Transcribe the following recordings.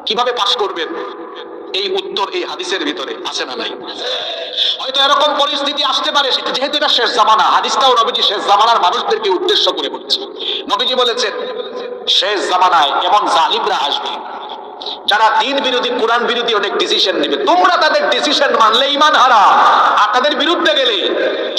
কিভাবে পাশ করবেন? এই উত্তর এই হাদিসের ভিতরে আছে না নাই? হয়তো এরকম পরিস্থিতি আসতে পারে, যেহেতু এটা শেষ জামানা, হাদিসটাও নবীজি শেষ জামানার মানুষদেরকে উদ্দেশ্য করে বলছে। নবীজি বলেছেন শেষ জামানায় এমন জালিমরা আসবে যারা দিন বিরোধী, কোরআন বিরোধী অনেক ডিসিশন নেবে। তোমরা তাদের ডিসিশন মানলে ঈমান হারা, আর তাদের বিরুদ্ধে গেলে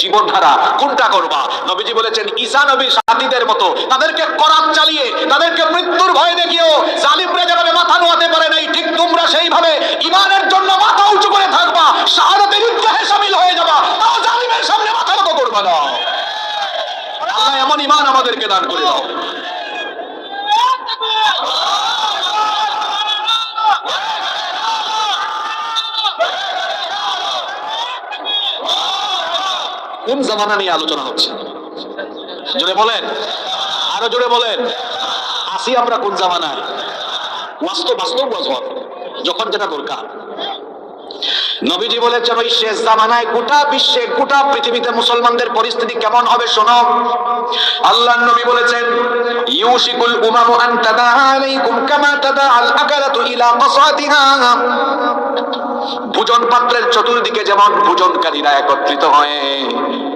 জীবন হারা। কোনটা করবা? নবীজি বলেছেন ঈসা নবীর সাথীদের মতো তাদেরকে করাত চালিয়ে, তাদেরকে মৃত্যুর ভয় দেখিও। জালিমরা যেভাবে মাথা নোয়াতে পারে নাই, ঠিক তোমরা সেইভাবে ঈমানের জন্য মাথা উঁচু করে থাকবা, শাহাদাতের ইজ্জাহে শামিল হয়ে যাবা, তাও জালিমের সামনে মাথা নত করবা না। আল্লাহ এমন ঈমান আমাদেরকে দান করে দাও। কোন জামানা নিয়ে আলোচনা হচ্ছে? জোরে বলেন, আরো জোরে বলেন। আসি আমরা কোন জামানায়? বাস্তব যখন যেটা দরকার। নবীজি বলেছেন ওই শেষ জামানায় গোটা বিশ্বে, গোটা পৃথিবীতে মুসলমানদের পরিস্থিতি কেমন হবে শোনো। আল্লাহর নবী বলেছেন ইউশিকুল উমামু আন তাদা আলাইকুম কামা তাদা আল আকালাতু ইলা কাসাতিহা। ভোজন পাত্রের চতুর্দিকে যেমন ভোজনকারীরা একত্রিত হয়ে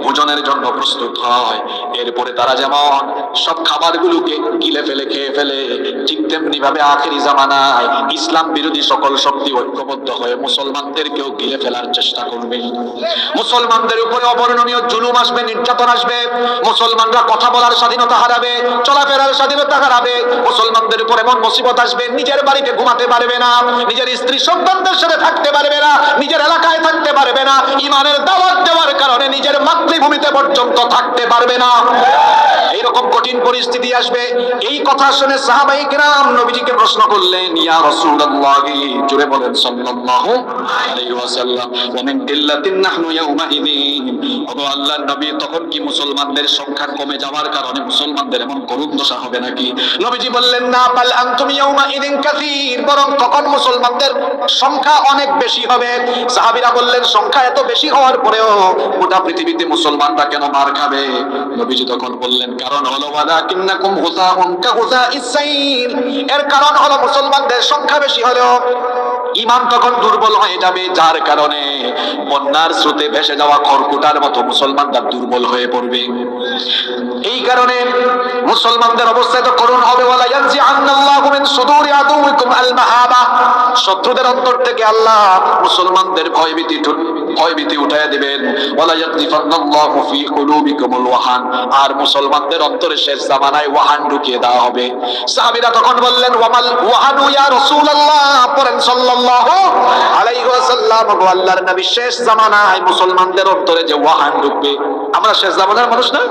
ভোজনের জন্য প্রস্তুত হয়, এরপরে তারা যেমন সব খাবারগুলোকে গিলে ফেলে, খেয়ে ফেলে, ঠিক তেমনি ভাবে আখেরি জামানায় ইসলাম বিরোধী সকল শক্তি ঐক্যবদ্ধ হয়ে মুসলমানদেরকেও গিলে ফেলার চেষ্টা করবে। মুসলমানদের উপরে অবর্ণনীয় জুলুম আসবে, নির্যাতন আসবে। মুসলমানরা কথা বলার স্বাধীনতা হারাবে, চলাফেরার স্বাধীনতা হারাবে। মুসলমানদের উপর এমন মুসিবত আসবে, নিজের বাড়িতে ঘুমাতে পারবে না, নিজের স্ত্রী সন্তানদের সাথে থাকতে পারবে না, নিজের এলাকায় থাকতে পারবে না, ঈমানের দাওয়াত দেওয়ার কারণে নিজের মাতৃভূমিতে পর্যন্ত থাকতে পারবে না। এইরকম কঠিন পরিস্থিতি আসবে। এই কথা শুনে সাহাবায়ে কিরাম নবীজিকে প্রশ্ন করলেন, ইয়া রাসূলুল্লাহ, জোরে বলেন সাল্লাল্লাহু আলাইহি ওয়াসাল্লাম, ওয়া মিন কিল্লাতিন নাহনু ইয়াউমাইদিন। ওগো আল্লাহর নবী, তখন কি মুসলমানদের সংখ্যা কমে যাওয়ার কারণে মুসলমানদের এমন করুণ দশা হবে নাকি? নবীজি বললেন, না, বাল আনতুম ইয়াউমাইদিন কাসীর, বরং তখন মুসলমানদের সংখ্যা অনেক বেশি হবে। সাহাবীরা বললেন, সংখ্যা এত বেশি হওয়ার পরেও গোটা পৃথিবীতে মুসলমানরা কেন মার খাবে? নবীজি তখন বললেন, কারণ হলো ওয়ালাকিন্নাকুম হুসাউন কাহুসাইস সাইল, এর কারণ হলো মুসলমানদের সংখ্যা বেশি হলেও ঈমান তখন দুর্বল হয়ে যাবে, যার কারণে বন্যার স্রোতে ভেসে যাওয়া খড়কুটার মতো মুসলমানরা দুর্বল হয়ে পড়বে। এই কারণে মুসলমানদের অবস্থা তো করুণ হবে। ওয়ালা ইয়ানজিআন্নাল্লাহু মিন সুদুরি আদুউকুম আল মাহাবা, শত্রুদের অন্তর থেকে আল্লাহ মুসলমানদের ভয়ভীতি উঠায় দিবেন। ওয়ালা ইয়াকযিফান্নাল্লাহু ফি কুলুবিকুমুল ওয়াহান, আর মুসলমানদের অন্তরে শেষ জামানায় ওয়াহান ঢুকিয়ে দেওয়া হবে। সাহাবীরা তখন বললেন, ওয়ামাল ওয়াহানু ইয়া রাসূলুল্লাহ, পড়েন সাল্লাল্লাহু আলাইহি ওয়াসাল্লাম, গো আল্লাহর নবী, শেষ জামানায় মুসলমানদের অন্তরে যে ওয়াহান ঢুকবে। আমরা শেষ জামানার মানুষ না?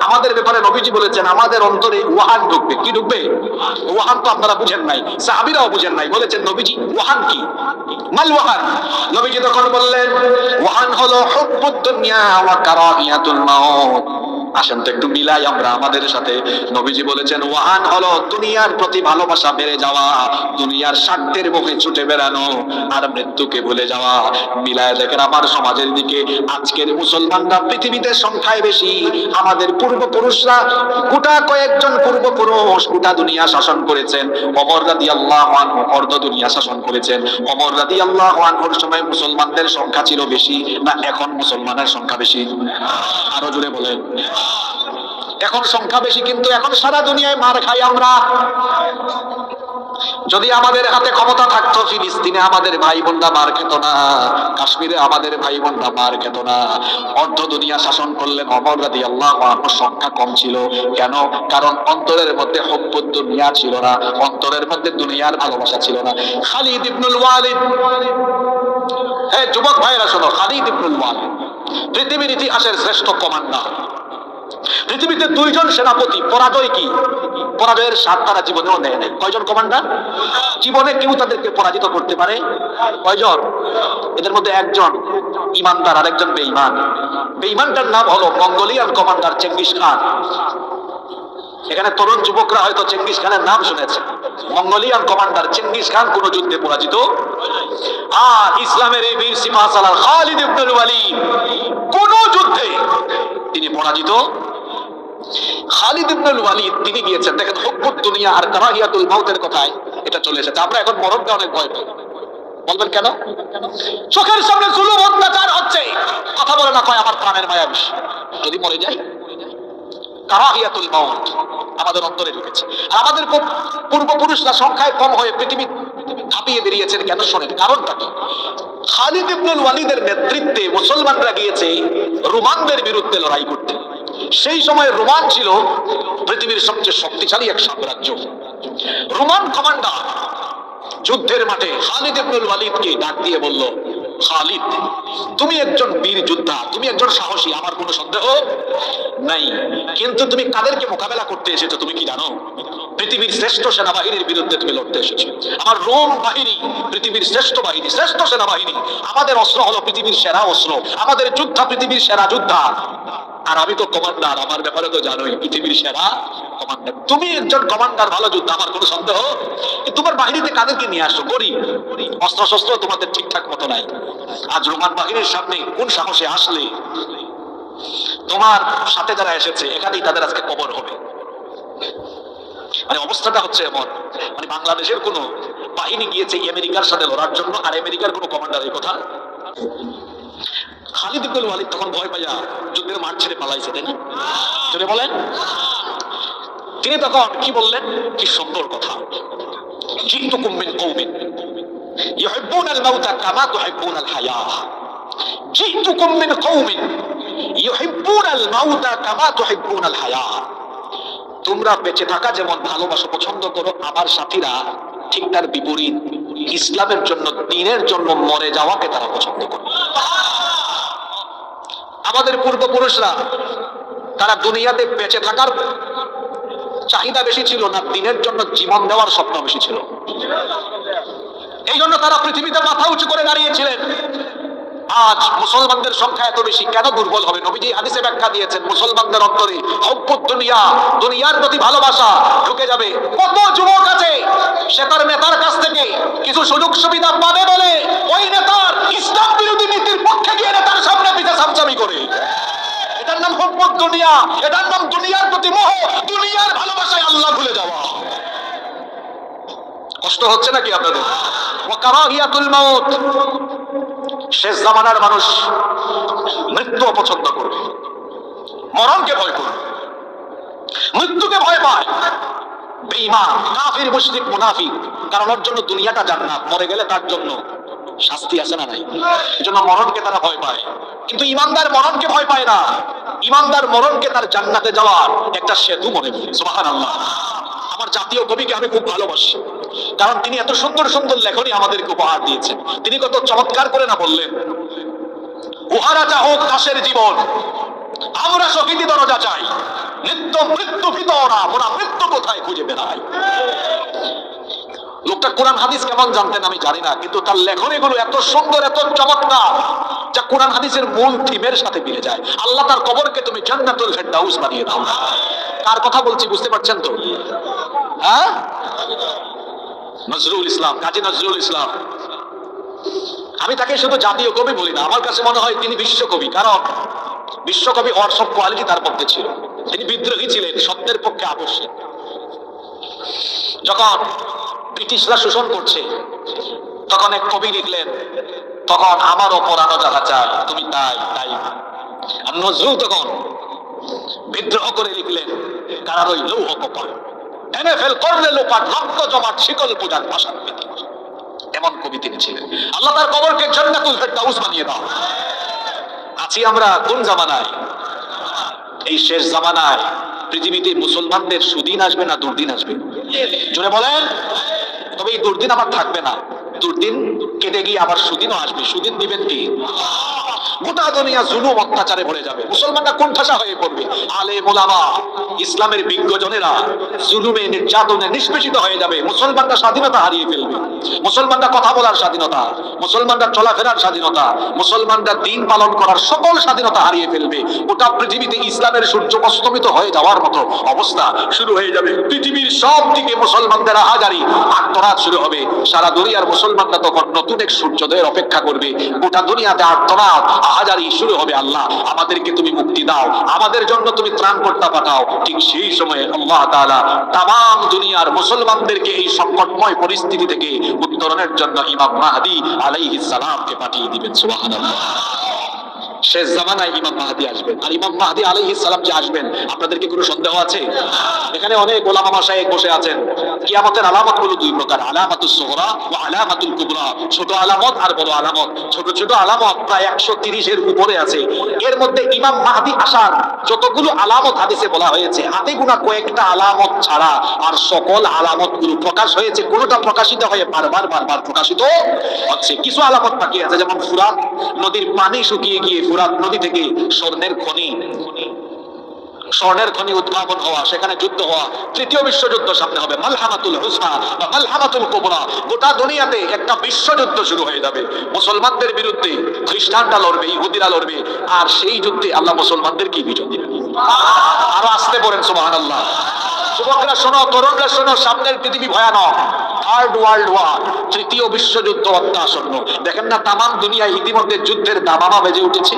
আমাদের ব্যাপারে নবীজি বলেছেন আমাদের অন্তরে ওয়াহান ঢুকবে। কি ঢুকবে? ওয়াহান তো আপনারা বুঝেন নাই, সাহাবীরাও বুঝেন নাই। বলেছেন নবীজি, ওয়াহান কি? মাল ওয়াহান? নবীজি তখন বললেন, ওয়াহান হলো হুব্বুদ দুনিয়া ওয়া কারাহিয়াতুল মাউত। আসেন তো একটু মিলাই আমরা আমাদের সাথে। নবীজি বলেছেন ওয়াহান হলো দুনিয়ার প্রতি ভালোবাসা বেড়ে যাওয়া, দুনিয়ার স্বার্থের মুখে ছুটে বেড়ানো, আর মৃত্যুকে ভুলে যাওয়া। মিলায় দেখেন আমার সমাজের দিকে আজকের মুসলমানরা পৃথিবীতে সংখ্যায় বেশি। আমাদের পূর্বপুরুষরা, গোটা কয়েকজন পূর্বপুরুষ গোটা দুনিয়া শাসন করেছেন। ওমর রাদিয়াল্লাহু আনহু অর্ধ দুনিয়া শাসন করেছেন। ওমর রাদিয়াল্লাহু আনহুর সময় মুসলমানদের সংখ্যা ছিল বেশি, না এখন মুসলমানের সংখ্যা বেশি? আরো জোরে বলেন। এখন সংখ্যা বেশি, কিন্তু এখন সারা দুনিয়ায় মার খাই আমরা। যদি আমাদের হাতে ক্ষমতা থাকতো, ফিলিস্তিনে আমাদের ভাই বোনরা মার খেত না, কাশ্মীরে আমাদের ভাই বোনরা মার খেত না। অর্ধ দুনিয়া শাসন করলেন ওমর রাদিয়াল্লাহু আনহু, সংখ্যা কম ছিল। কেন? কারণ অন্তরের মধ্যে হুব্বুদ দুনিয়া ছিল না, অন্তরের মধ্যে দুনিয়ার ভালোবাসা ছিল না। খালিদ ইবনুল ওয়ালিদ, যুবক ভাইরা শোনো, খালিদ ইবনুল ওয়ালিদ পৃথিবীর ইতিহাসের শ্রেষ্ঠ কমান্ডার। পৃথিবীতে দুইজন সেনাপতি পরাজয় কি, পরাজয়ের স্বাদ তারা জীবনেও নেয় নাই। কয়জন কমান্ডার? জীবনে কেউ তাদেরকে পরাজিত করতে পারে? কয়জন? এদের মধ্যে একজন ইমানদার আর একজন বেঈমান। বেঈমানটার নাম হলো মঙ্গোলিয়ান কমান্ডার চেঙ্গিস খান। এখানে তরুণ যুবকরা হয়তো চেঙ্গিস খানের নাম শুনেছে। মঙ্গোলিয়ান কমান্ডার চেঙ্গিস খান কোন যুদ্ধে পরাজিত, আর ইসলামের এই বীর সিপাহ সালার খালিদ ইবনুল ওয়ালিদ কোন যুদ্ধে তিনি পরাজিত। খালিদ ইবনুল ওয়ালিদ তিনি গিয়েছেন, দেখেন হুব্বুদ দুনিয়া আর কারাহিয়াতুল মাউতের কথায় এটা চলে এসেছে। আমরা এখন মরণকে অনেক ভয় পাই। বলবেন কেন? চোখের সামনে জুলুম অত্যাচার হচ্ছে, কথা বলে না, কয় আমার প্রাণের মায়া বেশি, যদি মরে যাই। কারাহিয়াতুল মাউত আমাদের অন্তরে ঢুকেছে। আর আমাদের পূর্বপুরুষরা সংখ্যায় কম হয়ে পৃথিবী ঝাঁপিয়ে বেরিয়েছেন কেন শোনেন, কারণটা কি? খালিদ ইবনুল ওয়ালিদের নেতৃত্বে মুসলমানরা গিয়েছে রোমানদের বিরুদ্ধে লড়াই করতে। সেই সময় রোমান ছিল পৃথিবীর সবচেয়ে শক্তিশালী এক সাম্রাজ্য। রোমান কমান্ডার যুদ্ধের মাঠে খালিদ ইবনুল ওয়ালিদকে ডাক দিয়ে বলল, খালিদ, তুমি একজন বীর যোদ্ধা, তুমি একজন সাহসী, আমার কোনো সন্দেহ নাই, কিন্তু তুমি কাদেরকে মোকাবেলা করতে এসেছো তুমি কি জানো? পৃথিবীর শ্রেষ্ঠ সেনাবাহিনীর বিরুদ্ধে তুমি লড়তে এসেছো। আমার রোম বাহিনী পৃথিবীর শ্রেষ্ঠ বাহিনী, শ্রেষ্ঠ সেনাবাহিনী, আমাদের অস্ত্র হলো পৃথিবীর সেরা অস্ত্র, আমাদের যোদ্ধা পৃথিবীর সেরা যোদ্ধা, আর আমি তো কমান্ডার, আমার ব্যাপারে তো জানোই, পৃথিবীর সেরা কমান্ডার। তুমি একজন কমান্ডার, ভালো যোদ্ধা, আমার কোনো সন্দেহ। তোমার বাহিনীতে কাদেরকে নিয়ে আসছো? গরিব, অস্ত্র শস্ত্র তোমাদের ঠিকঠাক মতো নাই। আজ রোমান বাহিনীর সামনে কোন সাহসে আসলে? তোমার সাথে যারা এসেছে এখানেই তাদের আজকে কবর হবে। মানে অবস্থাটা হচ্ছে এমন, মানে বাংলাদেশের কোন বাহিনী গিয়েছে আমেরিকার সাথে লড়ার জন্য, আর আমেরিকার কোন কমান্ডারের কথা। খালিদ ইবনুল ওয়ালিদ তখন ভয় পাইয়া যুদ্ধের মাঠ ছেড়ে পালাইছে, তাই না? চলে বলেন, তিনি তখন কি বললেন? কি সুন্দর কথা, জিতুকুম মিন কওমিন ইউহিব্বুনাল মাউতা কামা তুহিব্বুনাল হায়া, জিতুকুম মিন কওমিন ইউহিব্বুনাল মাউতা কামা তুহিব্বুনাল হায়া। তোমরা বেঁচে থাকা যেমন ভালোবাসো, পছন্দ করো, আমার সাথীরা ঠিক তার বিপরীত, ইসলামের জন্য, দ্বীনের জন্য মরে যাওয়াকে তারা পছন্দ করে। আমাদের পূর্বপুরুষরা তারা দুনিয়াতে বেঁচে থাকার চাহিদা বেশি ছিল না, দ্বীনের জন্য জীবন দেওয়ার স্বপ্ন বেশি ছিল। এই জন্য তারা পৃথিবীতে মাথা উঁচু করে দাঁড়িয়েছিলেন। আজ মুসলমানদের সংখ্যা এত বেশি কেন দুর্বল হবে? নবীজি হাদিসে ব্যাখ্যা দিয়েছেন, মুসলমানদের অন্তরে হুব্বুদ দুনিয়া, দুনিয়ার প্রতি ভালোবাসা ঢুকে যাবে। কত যুবক আছে সে তার নেতার কাছ থেকে কিছু সুযোগ সুবিধা পাবে বলে ওই নেতার ইসলাম বিরোধী নীতির পক্ষে গিয়ে নেতার সামনে পিছে সামচামি করে। এটার নাম হুব্বুদ দুনিয়া, এটার নাম দুনিয়ার প্রতি মোহ, দুনিয়ার ভালোবাসায় আল্লাহ ভুলে যাওয়া। কষ্ট হচ্ছে নাকি আপনাদের? ওয়া কারাহিয়াতুল মাউত, শেষ জামানার মানুষ মৃত্যু অপছন্দ করবে, মরণকে ভয় করবে, মৃত্যুকে ভয় পায়। বেঈমান, কাফির, মুশরিক, মুনাফিক, কারণ ওর জন্য দুনিয়াটা জান্নাত, মরে গেলে তার জন্য শাস্তি আছে না নাই? এজন্য মরণকে তারা ভয় পায়। কিন্তু ইমানদার মরণকে ভয় পায় না, ইমানদার মরণকে তার জান্নাতে যাওয়ার একটা সেতু মনে করে। সুবহানাল্লাহ। আমার জাতীয় কবিকে আমি খুব ভালোবাসি, কারণ তিনি এত সুন্দর সুন্দর লেখনী আমাদেরকে উপহার দিয়েছেন। তিনি কত চমৎকার করে না বললেন, উহারা চাহুক দাসের জীবন, আমরা শহীদি দরজা চাই, নিত্য মৃত্যু ভীত ওরা, ওরা মৃত্যু কোথায় খুঁজে বেড়ায়। লোকটা কোরআন হাদিস কেমন জানতেন আমি জানি না, কিন্তু তার লেখনীগুলো এত সুন্দর, এত চমৎকার, যা কোরআন হাদিসের মূল থিমের সাথে মিলে যায়। আল্লাহ তার কবরকে তুমি জান্নাতুল ফেরদাউস বানিয়ে দাও। কার কথা বলছি বুঝতে পারছেন তো? হ্যাঁ, নজরুল ইসলাম, কাজী নজরুল ইসলাম। আমি তাকে শুধু জাতীয় কবি বলি না, আমার কাছে মনে হয় তিনি বিশ্বকবি, কারণ বিশ্বকবি হওয়ার সব কোয়ালিটি তার মধ্যে ছিল। তিনি বিদ্রোহী ছিলেন, সত্যের পক্ষে আপোষহীন। যখন ব্রিটিশরা শোষণ করছে তখন এক কবি লিখলেন, তখন আমারও পরানো যাহা চাই তুমি তাই তাই। আর নজরুল তখন বিদ্রোহ করে লিখলেন, কারার ওই লৌহ কপাল ভেঙে ফেল করলে লোপাট, রক্ত জমাট শিকল পূজার পাশান পেতে। এমন কবি তিনি ছিলেন। আল্লাহ তার কবরকে জান্নাতুল ফেরদাউস বানিয়ে দাও। আছি আমরা কোন জামানায়? এই শেষ জামানায় পৃথিবীতে মুসলমানদের সুদিন আসবে না দুর্দিন আসবে? জোরে বলেন। তবে এই দুর্দিন আবার থাকবে না, দুর্দিন কেটে গিয়ে আবার সুদিনও আসবে। সুদিন দিবেন কি? গোটা দুনিয়া জুলুম অত্যাচারে ভরে যাবে, মুসলমানরা কোণঠাসা হয়ে পড়বে। আলেম ওলামা, ইসলামের বিজ্ঞজনেরা জুলুমে, নির্যাতনে নিষ্পেষিত হয়ে যাবে। মুসলমানরা স্বাধীনতা হারিয়ে ফেলবে, মুসলমানরা কথা বলার স্বাধীনতা, মুসলমানরা চলাফেরার স্বাধীনতা, মুসলমানরা দিন পালন করার সকল স্বাধীনতা হারিয়ে ফেলবে। গোটা পৃথিবীতে ইসলামের সূর্য অস্তমিত হয়ে যাওয়ার মতো অবস্থা শুরু হয়ে যাবে। পৃথিবীর সব দিকে মুসলমানদের হাজারি আত্মনাদ শুরু হবে। সারা দুনিয়ার মুসলমানরা তখন নতুন এক সূর্যোদয়ের অপেক্ষা করবে। গোটা দুনিয়াতে আত্মনাদ, হাজারি শুরু হবে, আল্লাহ আমাদেরকে তুমি মুক্তি দাও, আমাদের জন্য তুমি ত্রাণকর্তা পাঠাও। ঠিক সেই সময়ে আল্লাহ তাআলা তাম দুনিয়ার মুসলমানদেরকে এই সংকটময় পরিস্থিতি থেকে উত্তরণের জন্য ইমাম মাহদী আলাইহিস সালামকে পাঠিয়ে দিবেন। সুবহানাল্লাহ। শেষ জামানায় ইমাম মাহদী আসবেন। আর ইমাম মাহদী আলাইহিস সালাম যে আসবেন, আপনাদের কি কোনো সন্দেহ আছে? এখানে অনেক ওলামা মাশায়েখ বসে আছেন। কিয়ামতের আলামত হলো দুই প্রকার, আলামাতুস সুগরা ওয়া আলামাতুল কুবরা। ছোট আলামত আর বড় আলামত। ছোট ছোট আলামত প্রায় 130 এর উপরে আছে। এর মধ্যে ইমাম মাহদী আসার যতগুলো আলামত হাদিসে বলা হয়েছে, হাতে গোনা কয়েকটা আলামত ছাড়া আর সকল আলামতগুলো প্রকাশ হয়েছে। কোনটা প্রকাশিত হয়ে বারবার প্রকাশিত হচ্ছে। কিছু আলামত বাকি আছে, যেমন ফুরাত নদীর পানি শুকিয়ে গিয়ে ফুরাত নদী থেকে স্বর্ণের খনি উদ্ভাবন হওয়া, সেখানে যুদ্ধ হওয়া, তৃতীয় বিশ্বযুদ্ধ সামনে হবে, মালহামাতুল হুসনা বা মালহামাতুল কুবরা। গোটা দুনিয়াতে একটা বিশ্বযুদ্ধ শুরু হয়ে যাবে, মুসলমানদের বিরুদ্ধে খ্রিস্টানরা লড়বে, ইহুদিরা লড়বে, আর সেই যুদ্ধে আল্লাহ মুসলমানদের কি বিজয় দিবেন। আরো আসতে বলেন সুবহানাল্লাহ। যুবকরা শোনো, তরুণরা শোনো, সামনের পৃথিবী ভয়ানক। থার্ড ওয়ার্ল্ড ওয়ার, তৃতীয় বিশ্বযুদ্ধ অত্যাসন্ন। দেখেন না, তামাম দুনিয়ায় ইতিমধ্যে যুদ্ধের দামামা বেজে উঠেছে।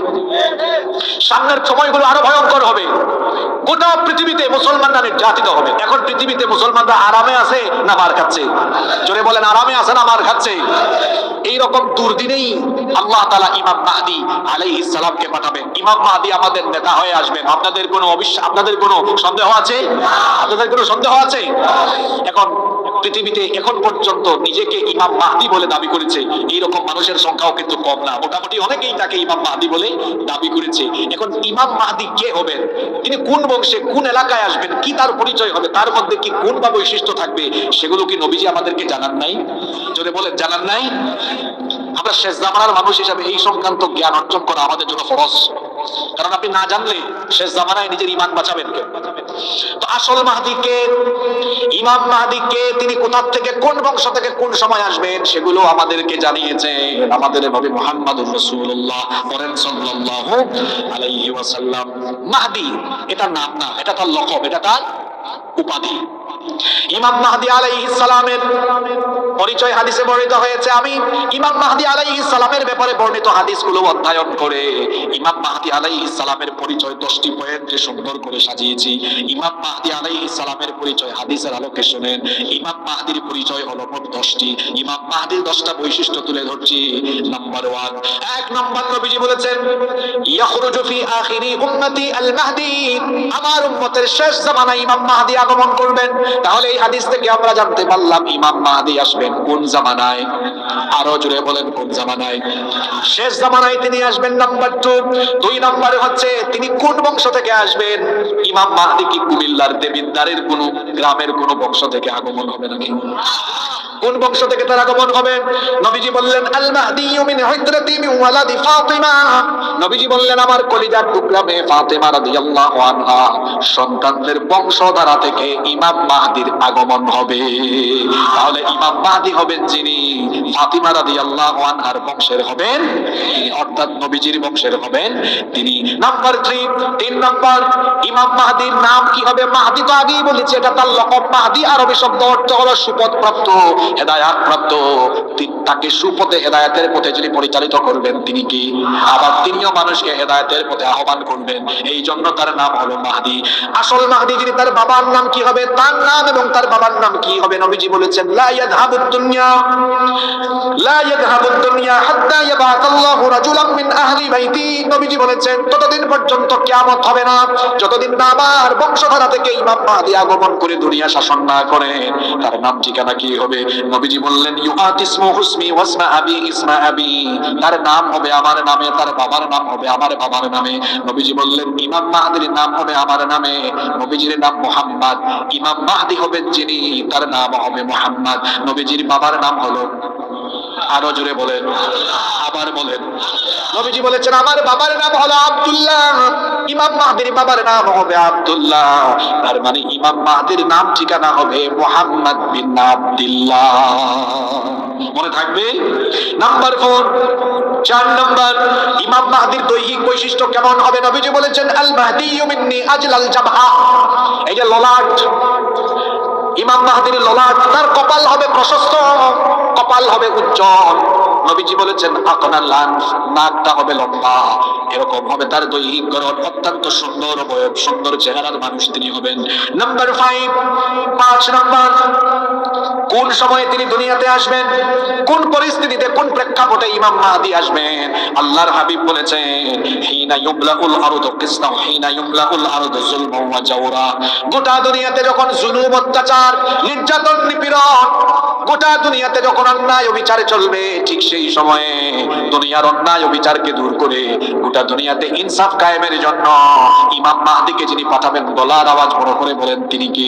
সামনের সময়গুলো আরো ভয়ঙ্কর হবে। গোটা পৃথিবীতে মুসলমানরা নির্যাতিত হবে। এখন পৃথিবীতে মুসলমানরা আরামে আছে না মার খাচ্ছে? জোরে বলেন, আরামে আছে না মার খাচ্ছে? এইরকম দুর্দিনেই আল্লাহ তাআলা ইমাম মাহদী আলাইহিস সালামকে পাঠাবেন। ইমাম মাহদী আমাদের নেতা হয়ে আসবেন। আপনাদের কোনো সন্দেহ আছে? আপনাদের কোনো সন্দেহ আছে? এখন পৃথিবীতে এখন পর্যন্ত নিজেকে ইমাম মাহদী বলে দাবি করেছে এইরকম মানুষের সংখ্যাও কিন্তু কম না। মোটামুটি অনেকেই তাকে ইমাম মাহদী বলে দাবি করেছে। এখন ইমাম মাহদী কে হবেন, তিনি কোন বংশে, কোন এলাকায় আসবেন, কি তার পরিচয় হবে, তার মধ্যে কি কোন বা বৈশিষ্ট্য থাকবে, সেগুলো কি নবীজি আমাদেরকে জানান নাই? যদি বলেন জানান নাই, আমরা শেষ জামানার মানুষ হিসাবে এই সংক্রান্ত জ্ঞান অর্জন করা আমাদের জন্য ফরজ। কারণ আপনি না জানলে শেষ জামানায় নিজের ঈমান বাঁচাবেন কে? তো আসল মাহদী কে, ইমাম মাহদী কে, তিনি কোথা থেকে, কোন বংশ থেকে, কোন সময় আসবেন, সেগুলো আমাদেরকে জানিয়েছে আমাদের নবী মুহাম্মদুর রাসূলুল্লাহ সাল্লাল্লাহু আলাইহি ওয়াসাল্লাম। মাহদী এটা নাম না, এটা তার লকব, এটা তার উপাধি। ইমাম মাহদী আলাইহিস সালামের পরিচয় হাদিসে বর্ণিত হয়েছে। আমি ইমাম মাহদী আলাইহিস সালামের ব্যাপারে বর্ণিত হাদিসগুলো অধ্যয়ন করে ইমাম মাহদী আলাইহিস সালামের পরিচয় 10টি পয়েন্টে সুন্দর করে সাজিয়েছি। ইমাম মাহদী আলাইহিস সালামের পরিচয় হাদিসের আলোকে শুনেন। ইমাম মাহদীর পরিচয় হলো মোট 10টি। ইমাম মাহদীর 10টা বৈশিষ্ট্য তুলে ধরছি। নাম্বার 1, এক নম্বর নবীজি বলেছেন, ইয়াখরুজু ফি আখিরি উম্মতি আল মাহদী, আমার উম্মতের শেষ জামানায় ইমাম মাহদী আগমন করবেন। তাহলে এই হাদিস থেকে আমরা জানতে পারলাম ইমাম মাহদী আসবেন কোন জামানায়? আরো জোরে বলেন, কোন জামানায়? শেষ জামানায় তিনি আসবেন। নাম্বার 2 নম্বরে হচ্ছে তিনি কোন বংশ থেকে আসবেন? ইমাম মাহদী কি কুমিল্লার দেবিদ্বারের কোন গ্রামের কোন বংশ থেকে আগমন হবে নাকি? কোন বংশ থেকে তার আগমন হবে? নবীজি বললেন, আল মাহদী মিন হিজরাতি মিন ওয়ালাদি ফাতিমা। নবীজি বললেন, আমার কলিজার টুকরা মেয়ে ফাতিমা রাদিয়াল্লাহু আনহা সন্তানদের বংশধারা থেকে ইমাম মাহদীর আগমন হবে। তাহলে ইমাম মাহদী হবেন যিনি ফাতিমা রাদিয়াল্লাহু আনহার বংশের হবেন, অর্থাৎ নবীজির বংশের হবেন তিনি। নাম্বার 3 নম্বর, ইমাম মাহদীর নাম কি হবে? মাহদী তো আগেই বলেছি, এটা তার লকব। মাহদী আরবি শব্দ অর্থ হলো সুপথ প্রাপ্ত, হেদায়াত প্রাপ্ত। তাকে সুপথে, হেদায়াতের পথে যিনি পরিচালিত করবেন তিনি কি? আবার তিনিও মানুষকে হেদায়াতের পথে আহ্বান করবেন, এই জন্য তার নাম হলো মাহদী। আসল মাহদী যিনি, তার বাবার নাম কি হবে? তার নাম এবং তার বাবার নাম কি হবে? নবীজি বলেছেন, লা ইয়াযহাবুদ দুনিয়া হাত্তা ইয়াবআসাল্লাহু রাজুলাম মিন আহলি বাইতি। নবীজি বলেছেন, ততদিন পর্যন্ত কিয়ামত হবে না যতদিন না আমার বংশধারা থেকে ইমাম মাহদী আগমন করে দুনিয়া শাসন না করেন। তার নাম ঠিকানা কি হবে? নবীজি বললেন, ইউআতিসমু হুসমি ওয়াসমা আবি ইসমা আবি। তার নাম হবে আমার নামে, তার বাবার নাম হবে আমার বাবার নামে। নবীজি বললেন, ইমাম মাহদীর নাম হবে আমার নামে, নবীজির নাম মুহাম্মদ। ইমাম মাহদী হবেন যিনি, তার নাম হবে মুহাম্মদ। নবীজির বাবার নাম হলো, আরো জোরে বলেন, আবার বলেন। নবীজি বলেছেন, আমার বাবার নাম হলো আব্দুল্লাহ, ইমাম মাহদীর বাবার নাম হবে আব্দুল্লাহ। তার মানে ইমাম মাহদীর নাম ঠিকানা হবে মুহাম্মদ বিন আব্দুল্লাহ। মনে থাকবে? নাম্বার 4 নম্বর, ইমাম মাহদীর দৈহিক বৈশিষ্ট্য কেমন হবে? নবীজি বলেছেন, আল মাহদিয়্যু মিন্নি আজলাল জাবহা। এই যে ললাট, ইমাম মাহদীর ললাট, তার কপাল হবে প্রশস্ত, কপাল কপাল হবে উজ্জ্বল, নবীজি বলেছেন আকনাল লানফ, নাকটা হবে লম্বা, এরকম হবে তার দৈহিক গঠন, অত্যন্ত সুন্দর অবয়ব, সুন্দর চেহারার মানুষ তিনি হবেন। নাম্বার 5, 5 নাম্বার, কোন সময়ে তিনি দুনিয়াতে আসবেন, কোন পরিস্থিতিতে, কোন প্রেক্ষাপটে ইমাম মাহদী আসবেন? আল্লাহর হাবিব বলেছেন হিনা ইউমলাউল আরদু কিসতাও হিনা ইউমলাউল আরদু যুলমান ওয়া জাওরা। গোটা দুনিয়াতে যখন জুলুম, অত্যাচার, নির্যাতন, নিপীড়ন, গোটা দুনিয়াতে যখন অন্যায় অবিচারে চলবে, ঠিক সেই সময়ে দুনিয়ার অন্যায় অবিচারকে দূর করে গোটা দুনিয়াতে ইনসাফ কায়েমের জন্য ইমাম মাহদীকে যিনি পাঠাবেন, গলার আওয়াজ বড় করে বলেন তিনি কি?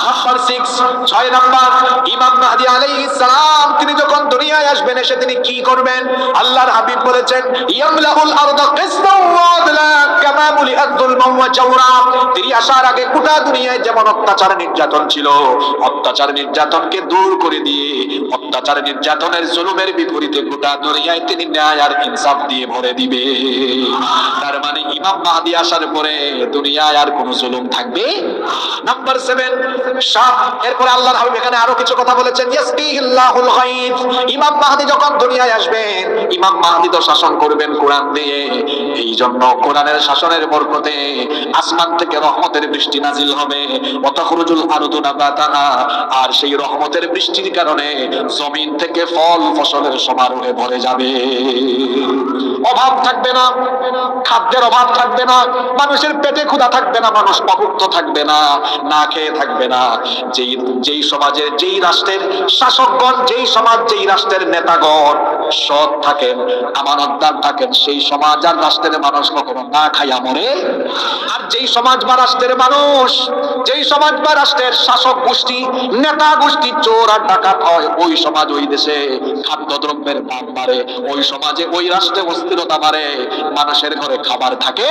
নাম্বার 6, 6 নাম্বার, ইমাম মাহদী আলাইহিস সালাম তিনি যখন দুনিয়ায় আসবেন, এসে তিনি কি করবেন? আল্লাহর হাবিব বলেছেন ইয়ামলাউল আরদা কিসতাও ওয়া আদলা কামা মুলিআত যুলমান ওয়া জাওরা। তিনি আসার আগে গোটা দুনিয়ায় যেমন অত্যাচার নির্যাতন ছিল, অত্যাচার নির্যাতনকে দূর করে দিয়ে, অত্যাচার নির্যাতনের জুলুমের বিপরীতে গোটা দুনিয়ায় তিনি ন্যায় আর ইনসাফ দিয়ে ভরে দিবে। তার মানে ইমাম মাহদী আসার পরে দুনিয়ায় আর কোনো জুলুম থাকবে। নাম্বার 7, 7, এরপরে আল্লাহর হাবিব এখানে আরো কিছু কথা বলেছেন, ইয়াসবিহিল্লাহুল গায়ব। ইমাম মাহদী যখন দুনিয়ায় আসবেন, ইমাম মাহদী তো শাসন করবেন কোরআন দিয়ে, এই জন্য কোরআনের শাসনের বরকতে আসমান থেকে রহমতের বৃষ্টি নাজিল হবে, ওয়াতাখরুজুল আরদু নাবাতাহা, আর সেই রহমতের বৃষ্টির কারণে জমিন থেকে ফল ফসলের সমারোহে ভরে যাবে, অভাব থাকবে না, খাদ্যের অভাব থাকবে না, মানুষের পেটে ক্ষুধা থাকবে না, মানুষ অভুক্ত থাকবে না, না খেয়ে থাকবে না। যেই সমাজের, যেই রাষ্ট্রের শাসকগণ, যেই সমাজ, যেই রাষ্ট্রের নেতাগণ সৎ থাকেন, আমানতদার থাকেন, সেই সমাজ আর রাষ্ট্রের মানুষ কখনো না খাইয়া মরে। আর যেই সমাজ বা রাষ্ট্রের মানুষ, যেই সমাজ বা রাষ্ট্রের শাসক গোষ্ঠী, নেতা গোষ্ঠী চোর আর ডাকাত হয়, ওই সমাজ, ওই দেশে খাদ্যদ্রব্যের দাম বাড়ে, ওই সমাজে, ওই রাষ্ট্রে অস্থিরতা বাড়ে, মানুষের ঘরে খাবার থাকে,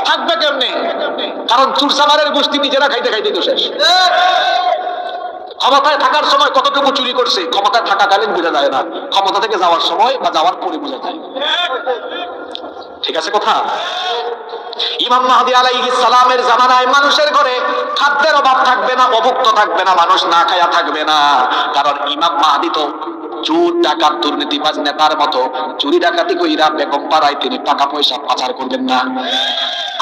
থাকবে কেমনে? কারণ চুরসামারের গোষ্ঠী নিজেরা খাইতে খাইতে তো শেষ। ক্ষমতায় থাকার সময় কতটুকু চুরি করছে ক্ষমতায় থাকাকালীন বোঝা যায় না, ক্ষমতা থেকে যাওয়ার সময় বা যাওয়ার পরে বোঝা যায়। ঠিক আছে কথা? ইমাম মাহদী আলাইহিস সালামের জামানায় মানুষের ঘরে খাদ্যের অভাব থাকবে না, অভুক্ত থাকবে না, মানুষ না খায়া থাকবে না। কারণ ইমাম মাহদী তো চোর ডাকাত দুর্নীতিবাজ নেতার মতো চুরি ডাকাতি কইরা বেগম পাড়ায় তিনি টাকা পয়সা পাচার করবেন না,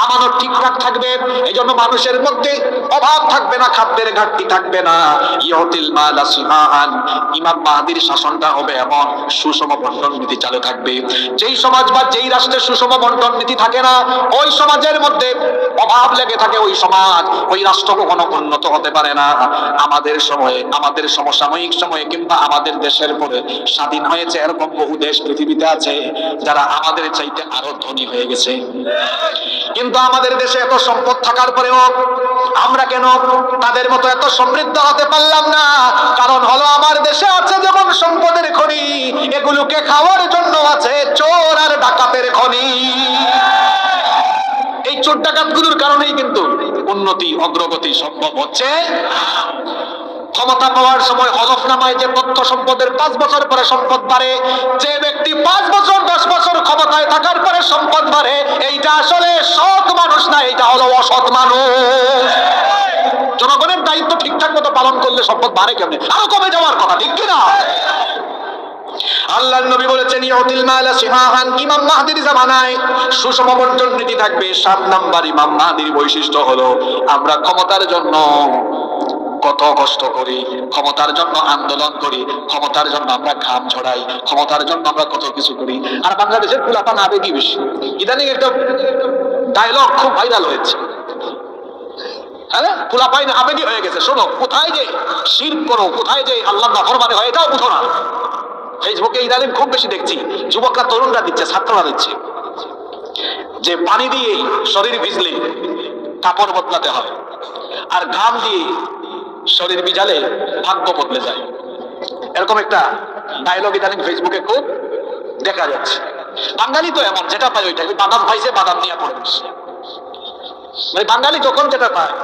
আমানত ঠিকঠাক থাকবে। এই জন্য মানুষের মধ্যে অভাব থাকবে না, খাদ্যের ঘাটতি থাকবে না। ইউতিল মালা সিহাআন, ইমাম মাহদীর শাসনটা হবে এমন সুষম বন্টন নীতি চালু থাকবে। যেই সমাজ বা যেই রাষ্ট্রে সুষম বন্টন নীতি থাকে না, ওই সমাজের মধ্যে অভাব লেগে থাকে, ওই সমাজ, ওই রাষ্ট্র কখনো উন্নত হতে পারে না। আমাদের সময়ে, আমাদের সমসাময়িক সময়ে কিংবা আমাদের দেশের পরে স্বাধীন হয়েছে এরকম বহু দেশ পৃথিবীতে আছে যারা আমাদের চাইতে আরো ধনী হয়ে গেছে, কিন্তু আমাদের দেশে এত সম্পদ থাকার পরেও আমরা কেন তাদের মতো এত সমৃদ্ধ হতে পারলাম না? কারণ হলো আমার দেশে আছে যেমন সম্পদের খনি, এগুলোকে খাওয়ার জন্য আছে চোর আর ডাকাতের খনি। এই চোর ডাকাতগুলোর কারণেই কিন্তু উন্নতি, অগ্রগতি সম্ভব হচ্ছে। ক্ষমতা পাওয়ার সময় হলফনামায় যে তথ্য সম্পদের 5 বছর পরে সম্পদ বাড়ে, যে ব্যক্তি 5 বছর 10 বছর ক্ষমতায় থাকার পরে সম্পদ বাড়ে, এইটা আসলে সৎ মানুষ না, এইটা হলো অসৎ মানুষ। জনগণের দায়িত্ব ঠিকঠাক মতো পালন করলে সম্পদ বাড়ে কেমনে? আরো কমে যাওয়ার কথা, ঠিক কিনা? আল্লাহর নবী বলেছেন ইউতিল মালা সিহাআন, ইমাম মাহদীর জামানায় সুষম বন্টন নীতি থাকবে। 7 নাম্বার ইমাম মাহদীর বৈশিষ্ট্য হলো আমরা ক্ষমতার জন্য কত কষ্ট করি, ক্ষমতার জন্য আন্দোলন করি, ক্ষমতার জন্য আমরা ঘাম ঝরাই, ক্ষমতার জন্য আমরা কত কিছু করি। আর বাংলাদেশের পোলাপান আবেগী বেশি। ইদানিং একটা ডায়লগ খুব ভাইরাল হয়েছে, হ্যাঁ, পোলাপাইন আবেগী হয়ে গেছে। শোনো, কোথায় যে শিরক করো, কোথায় যে আল্লাহর নাফরমানি হয়, এটাও বুঝো না। ফেসবুকে ইদানিং খুব বেশি দেখছি, যুবকরা, তরুণরা দিচ্ছে, ছাত্ররা দিচ্ছে যে পানি দিয়ে শরীর ভিজলে কাপড় বদলাতে হয়, আর ঘাম দিয়ে শরীর ভিজালে ভাগ্য বদলে যায়। এরকম একটা ডায়লগ ইদানিং ফেসবুকে খুব দেখা যাচ্ছে। বাঙালি তো এমন, যেটা পায় ওইটাই, বাদাম পাইছে বাদাম নিয়ে পড়ে বসছে। মানে বাঙালি যখন যেটা পায়,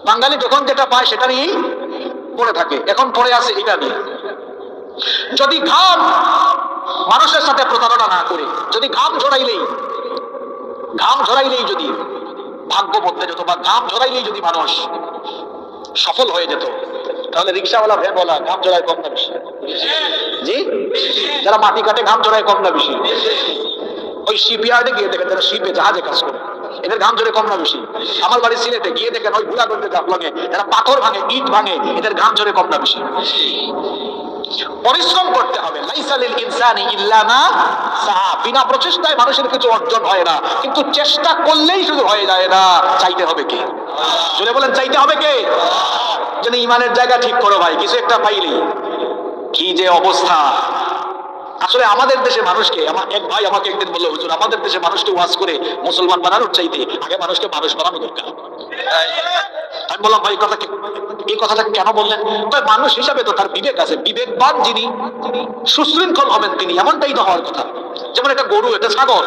বাঙালি যখন যেটা পায় সেটা নিয়েই পড়ে থাকে। এখন পড়ে আছে এটা নিয়ে। যদি ঘাম মানুষের সাথে প্রতারণা না করে, যদি ঘাম ঝরাইলেই যদি ভাগ্য বদলে যেত, বা ঘাম ঝরাইলেই যদি মানুষ সফল হয়ে যেত, তাহলে রিক্সাওয়ালা, ভ্যানওয়ালা ঘাম ঝরায় কম না বেশি? জি, যারা মাটি কাটে ঘাম ঝরায় কম না বেশি? ওই শিপইয়ার্ডে গিয়ে দেখেন যারা শিপে জাহাজে কাজ করে, এদের ঘাম ঝরে কম না বেশি? আমার বাড়ি সিলেটে গিয়ে দেখেন ওই ভুলাগঞ্জে ভাঙে, যারা পাথর ভাঙে, ইট ভাঙে, এদের ঘাম ঝরে কম না বেশি? পরিশ্রম করতে হবে। লাইসা লিল ইনসানি ইল্লা মা সাআ। বিনা প্রচেষ্টায় মানুষের কিছু অর্জন হয় না, কিন্তু চেষ্টা করলেই শুধু হয়ে যায় না। চাইতে হবে কে? জোরে বলেন, চাইতে হবে কে? যেন ইমানের জায়গা ঠিক করো ভাই, কিছু একটা পাইলি। কি যে অবস্থা! আসলে আমাদের দেশে মানুষকে, আমার এক ভাই আমাকে একদিন বললো, হুজুর আমাদের দেশে মানুষকে ওয়াজ করে মুসলমান বানানোর চাইতে আগে মানুষকে মানুষ বানানো দরকার। আমি বললাম, ভাই কথা এই কথাটা কেন বললেন? মানুষ হিসাবে তো তার বিবেক আছে, বিবেকবান যিনি সুশৃঙ্খল হবেন তিনি, এমনটাই তো হওয়ার কথা। যেমন একটা গরু, একটা ছাগল,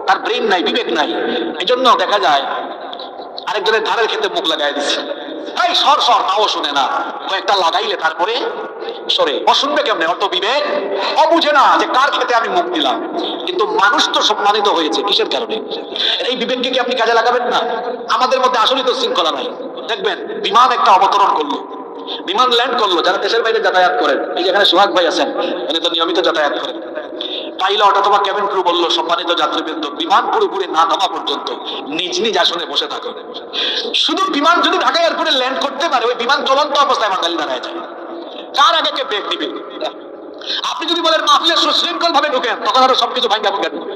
তার ব্রেন নাই, বিবেক নাই, এই জন্য দেখা যায় আরেকজনের ধারের ক্ষেত্রে মুখ লাগাই দিচ্ছে, এই সর সর, তাও শুনে না। কয়েকটা লাগাইলে তারপরে সরে। অশুনবে কেমনে? অত বিবেক অবুঝে না যে কার ক্ষেতে আমি মুখ দিলাম। কিন্তু মানুষ তো সম্মানিত হয়েছে কিসের কারণে? এই বিবেককে কি আপনি কাজে লাগাবেন না? আমাদের মধ্যে আসলে তো শৃঙ্খলা নাই। দেখবেন বিমান একটা অবতরণ করলো, বিমান ল্যান্ড করলো, যারা দেশের বাইরে যাতায়াত করেন, এই যেখানে সোহাগ ভাই আছেন, উনি তো নিয়মিত যাতায়াত করেন, পাইলট অথবা ক্যাবিন ক্রু বললো, সম্মানিত যাত্রীবৃন্দ, বিমান পুরোপুরি না নামা পর্যন্ত নিজ নিজ আসনে বসে থাকুন। শুধু বিমান যদি ঢাকা এয়ারপোর্টে ল্যান্ড করতে পারে, ওই বিমান চলন্ত অবস্থায় বাঙালি দাঁড়ায় যায়। কার আগে কে ব্রেক দিবে? আপনি যদি বলেন মাহফিলে সুশৃঙ্খল ভাবে ঢুকেন, তখন আরো সবকিছু ভাঙ্গা ভাঙ্গা ঢুকবে।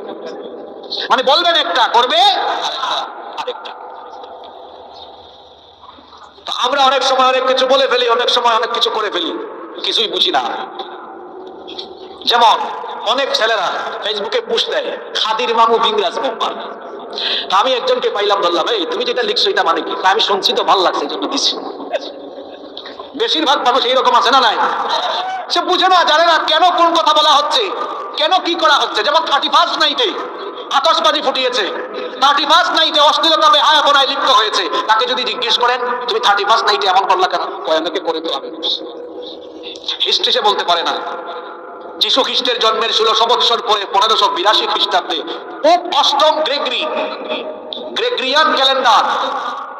মানে বলবেন একটা, করবে আরেকটা। তো আমরা অনেক সময় অনেক কিছু বলে ফেলি, অনেক সময় অনেক কিছু করে ফেলি, কিছুই বুঝি না। যেমন অনেক ছেলেরা ফেসবুকে পোস্ট দেয়, খাদির মামু বিংরাজ মেম্বার। আমি একজনকে পাইলাম, বললাম, এই তুমি যেটা লিখছো এটা মানে কি? আমি শুনছি তো ভালো লাগছে, এই জন্য দিচ্ছি। বেশিরভাগ মানুষ এইরকম আছে না নাই? সে বুঝে না, জানে না কেন কোন কথা বলা হচ্ছে, কেন কি করা হচ্ছে। যেমন 31 নাইটে আতশবাজি ফুটিয়েছে, 31 নাইটে অশ্লীলতা বেহায়াপনায় লিপ্ত হয়েছে, তাকে যদি জিজ্ঞেস করেন তুমি 31 নাইটে এমন করলা কেন, কয়েককে করে তো আমি হিস্ট্রি সে বলতে পারে না। যিশু খ্রিস্টের জন্মের 1600 বৎসর পরে 1582 খ্রিস্টাব্দে পোপ অষ্টম গ্রেগরিয়ান ক্যালেন্ডার,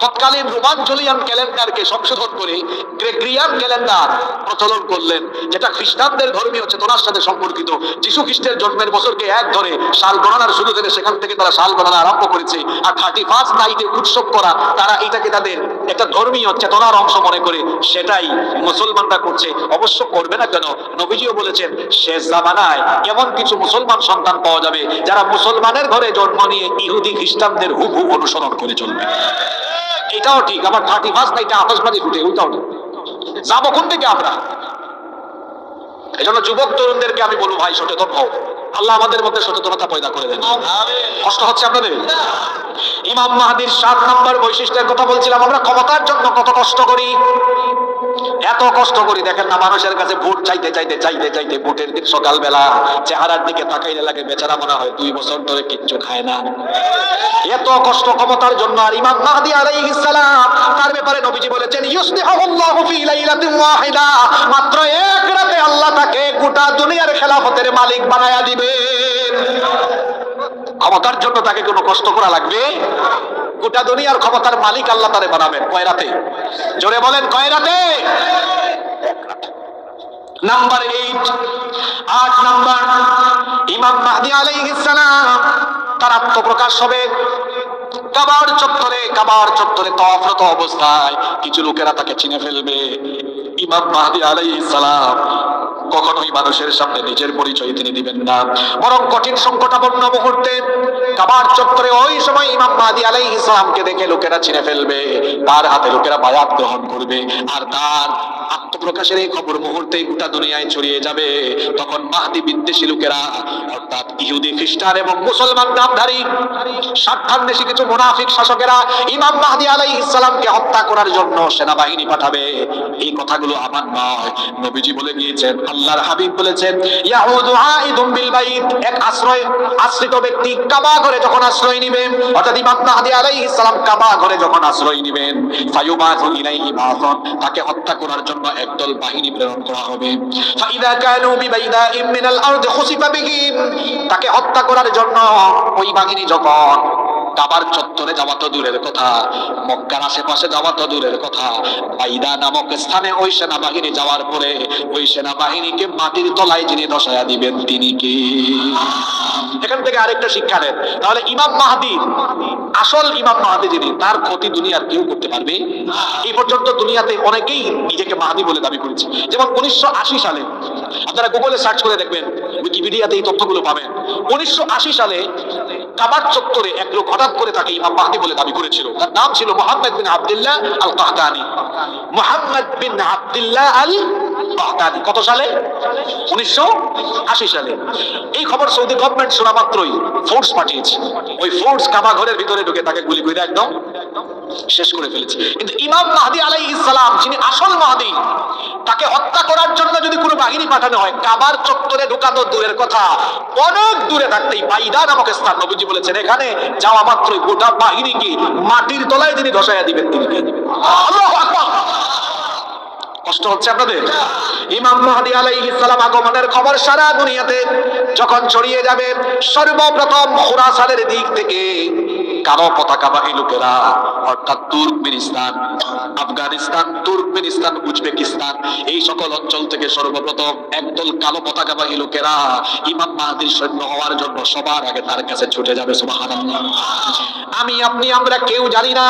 তৎকালীন রোমান জুলিয়ান ক্যালেন্ডারকে সংশোধন করে গ্রেগরিয়ান ক্যালেন্ডার প্রচলন করলেন, যেটা খ্রিস্টানদের ধর্মীয় চেতনার সাথে সম্পর্কিত। যিশু খ্রিস্টের জন্মের বছরকে এক ধরে সাল গণনার শুরু থেকে সেখান থেকে তারা সাল গণনা আরম্ভ করেছে। আর 31 নাইটে উৎসব করা, তারা এটাকে তাদের একটা ধর্মীয় চেতনার অংশ মনে করে, সেটাই মুসলমানরা করছে। অবশ্য করবে না কেন? নবীজিও বলেছেন, শেষ জামানায় এমন কিছু মুসলমান সন্তান পাওয়া যাবে যারা মুসলমানের ঘরে জন্ম নিয়ে ইহুদি খ্রিস্টানদের হুবহু অনুসরণ করে চলবে। এটাও ঠিক। আবার 31 নাইটে আতশবাজি ফুটে, ওইটাও ঠিক। যাবো কোন থেকে আমরা? এই জন্য যুবক তরুণদেরকে আমি বলবো, ভাই সচেতন হও। আল্লাহ আমাদের মধ্যে সচেতনতা পয়দা করে দেন। কষ্ট হচ্ছে আপনাদের? ইমাম মাহদির 7 নম্বর বৈশিষ্ট্যের কথা বলছিলাম। আমরা ক্ষমতার জন্য কত কষ্ট করি, এত কষ্ট করি। দেখেন না, মানুষের কাছে ভোট চাইতে চাইতে চাইতে চাইতে ভোটের দিন সকালবেলা চেহারার দিকে তাকাইলে লাগে বেচারা মনে হয় 2 বছর ধরে কিচ্ছু খায় না। এত কষ্ট ক্ষমতার জন্য। আর ইমাম মাহদী আলাইহিস সালাম, তার ব্যাপারে নবীজি বলেছেন, ইউসলিহুল্লাহু ফি লাইলাতিন ওয়াহিদা, মাত্র এক রাতে আল্লাহ তাকে গোটা দুনিয়ার খেলাফতের মালিক বানায়া দিবেন। ক্ষমতার জন্য তাকে কোনো কষ্ট করা লাগবে? গোটা দুনিয়ার ক্ষমতার মালিক আল্লাহ তারে বানাবেন কয় রাতে? জোরে বলেন, কয় রাতে? নাম্বার 8 নাম্বার, ইমাম মাহদী আলাইহিস সালাম তার আত্মপ্রকাশ হবে কাবার চত্বরে তাওয়াফরত অবস্থায়। কিছু লোকেরা তাকে চিনে ফেলবে। ইমাম মাহদী আলাইহিস সালাম কখনোই মানুষের সামনে নিজের পরিচয় তিনি দিবেন না, বরং কঠিন সংকটাপন্ন মুহূর্তে কাবার চত্বরে ওই সময় ইমাম মাহদী আলাইহিস সালামকে দেখে লোকেরা চিনে ফেলবে, তার হাতে লোকেরা বায়াত গ্রহণ করবে। আর তার আত্মপ্রকাশের এই খবর মুহূর্তেই গোটা দুনিয়ায় ছড়িয়ে যাবে। তখন মাহদী বিদ্বেষী লোকেরা, অর্থাৎ ইহুদি খ্রিস্টান এবং মুসলমান নামধারী স্বার্থান্বেষী কিছু মুনাফিক শাসকেরা ইমাম মাহদী আলাইহিস সালামকে হত্যা করার জন্য সেনাবাহিনী পাঠাবে। এই কথাগুলো আমার নয়, নবীজি বলে গিয়েছেন, আল্লাহর হাবিব বলেছেন, ইয়াউদু আইদুম বিল বাইত, এক আশ্রিত ব্যক্তি কাবা ঘরে যখন আশ্রয় নিবে, অর্থাৎ ইমাম মাহদী আলাইহিস সালাম কাবা ঘরে যখন আশ্রয় নিবেন, ফায়ুবাথু ইলাইহি বাথন, তাকে হত্যা করার জন্য একদল বাহিনী প্রেরণ করা হবে। ফাইদা কানু বিবাইদাইম মিনাল আরদি খুসিফা বিহিম, তাকে হত্যা করার জন্য ওই বাহিনী যখন কাবার চত্বরে যাওয়া তো দূরের কথা, মক্কার আশেপাশে যাওয়া তো দূরের কথা, বাইদা নামক স্থানে ওই সেনাবাহিনী যাওয়ার পরে ওই সেনাবাহিনীকে মাটির তলায় যিনি দশায়া দিবেন তিনি কি? এখান থেকে আরেকটা শিক্ষা নেন, তাহলে ইমাম মাহদী, আসল ইমাম মাহদী যিনি, তার ক্ষতি দুনিয়ার কেউ করতে পারবে? এই পর্যন্ত দুনিয়াতে অনেকেই নিজেকে মাহদী বলে দাবি করেছে। যেমন 1980 সালে, আপনারা গুগলে সার্চ করে দেখবেন, উইকিপিডিয়াতে এই তথ্যগুলো পাবেন। 1980 সালে কাবার চত্বরে এক লোক হঠাৎ করে তাকে ইমাম মাহদী বলে দাবি করেছিল। তার নাম ছিল মুহাম্মদ বিন আব্দুল্লাহ আল কাহতানি। মুহাম্মদ বিন আব্দুল্লাহ আল কাহতানি। কত সালে? 1980 সালে। এই খবর সৌদি গভর্নমেন্ট শোনা মাত্রই ফোর্স পাঠিয়েছে। ওই ফোর্স কাবা ঘরের ভিতরে ঢুকে তাকে গুলি করে একদম শেষ করে ফেলেছে। কিন্তু ইমাম মাহদী আলাইহিস সালাম, যিনি আসল মাহদী, তাকে হত্যা করার জন্য যদি কোনো বাহিনী পাঠানো হয়, কাবার চত্বরে ঢোকা তো দূরের কথা, অনেক দূরে থাকতেই বাইদা নামক স্থান, নবীজি বলেছেন এখানে যাওয়া মাত্রই গোটা বাহিনীকে মাটির তলায় তিনি ধসাইয়া দিবেন। তিনি কে? আল্লাহু আকবার। কষ্ট হচ্ছে আপনাদের? ইমাম মাহদী আলাইহিস সালাম আগমনের খবর সারা দুনিয়াতে যখন ছড়িয়ে যাবে, সর্বপ্রথম খুরাসানের দিক থেকে কালো পতাকাবাহী লোকেরা, অর্থাৎ তুর্কমেনিস্তান, আফগানিস্তান, তুর্কমেনিস্তান, উজবেকিস্তান, এই সকল অঞ্চল থেকে সর্বপ্রথম একদল কালো পতাকাবাহী লোকেরা ইমাম মাহদীর সৈন্য হওয়ার জন্য সবার আগে তার কাছে ছুটে যাবে। সুবহানাল্লাহ। আমি, আপনি, আমরা কেউ জানি না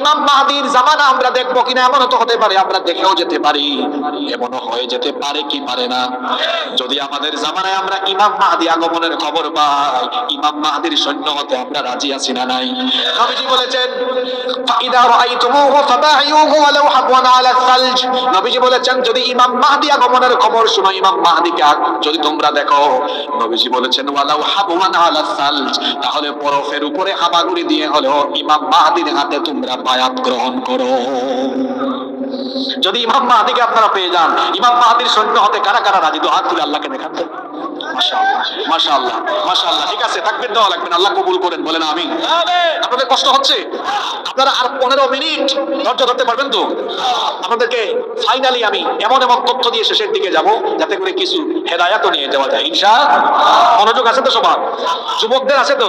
ইমাম মাহদীর জামানা আমরা দেখবো কিনা। এমনও তো হতে পারে আমরা দেখেও যেতে পারি, এমনও হয়ে যেতে পারে কি পারে না। যদি আমাদের জামানায় আমরা ইমাম মাহদী আগমনের খবর পাই, ইমাম মাহদীর সৈন্য হতে আমরা রাজি আছি না নাই? নবীজি বলেছেন ফাইদা রাআইতুমুহু ফাবাইউহু ওয়ালাউ হাবওয়ান আলা সালজ। নবীজি বলেছেন যদি ইমাম মাহদী আগমনের খবর শুনো, ইমাম মাহদীকে যদি তোমরা দেখো, নবীজি বলেছেন ওয়ালাউ হাবওয়ান আলা সালজ, তাহলে বরফের উপরে হামাগুড়ি দিয়ে হলেও ইমাম মাহদীর হাতে তোমরা বায়াত গ্রহণ করো। যদি ইমাম মাহদীকে আপনারা পেয়ে যান, ইমাম মাহদীর সৈন্য হতে কারা কারা রাজি? তো হাত তুলে আল্লাহকে দেখান তো। মাশাআল্লাহ, মাশাআল্লাহ, মাশাআল্লাহ। ঠিক আছে, তাকবীর দেওয়া লাগবে না, আল্লাহ কবুল করেন, বলেন আমিন। আপনাদের কষ্ট হচ্ছে? আপনারা আর 15 মিনিট ধৈর্য ধরতে পারবেন তো? আপনাদেরকে ফাইনালি আমি এমন এমন তথ্য দিয়ে শেষের দিকে যাব, যাতে করে কিছু হেদায়াতও নিয়ে যাওয়া যায় ইনশাআল্লাহ। মনোযোগ আছে তো সবার? যুবকদের আছে তো?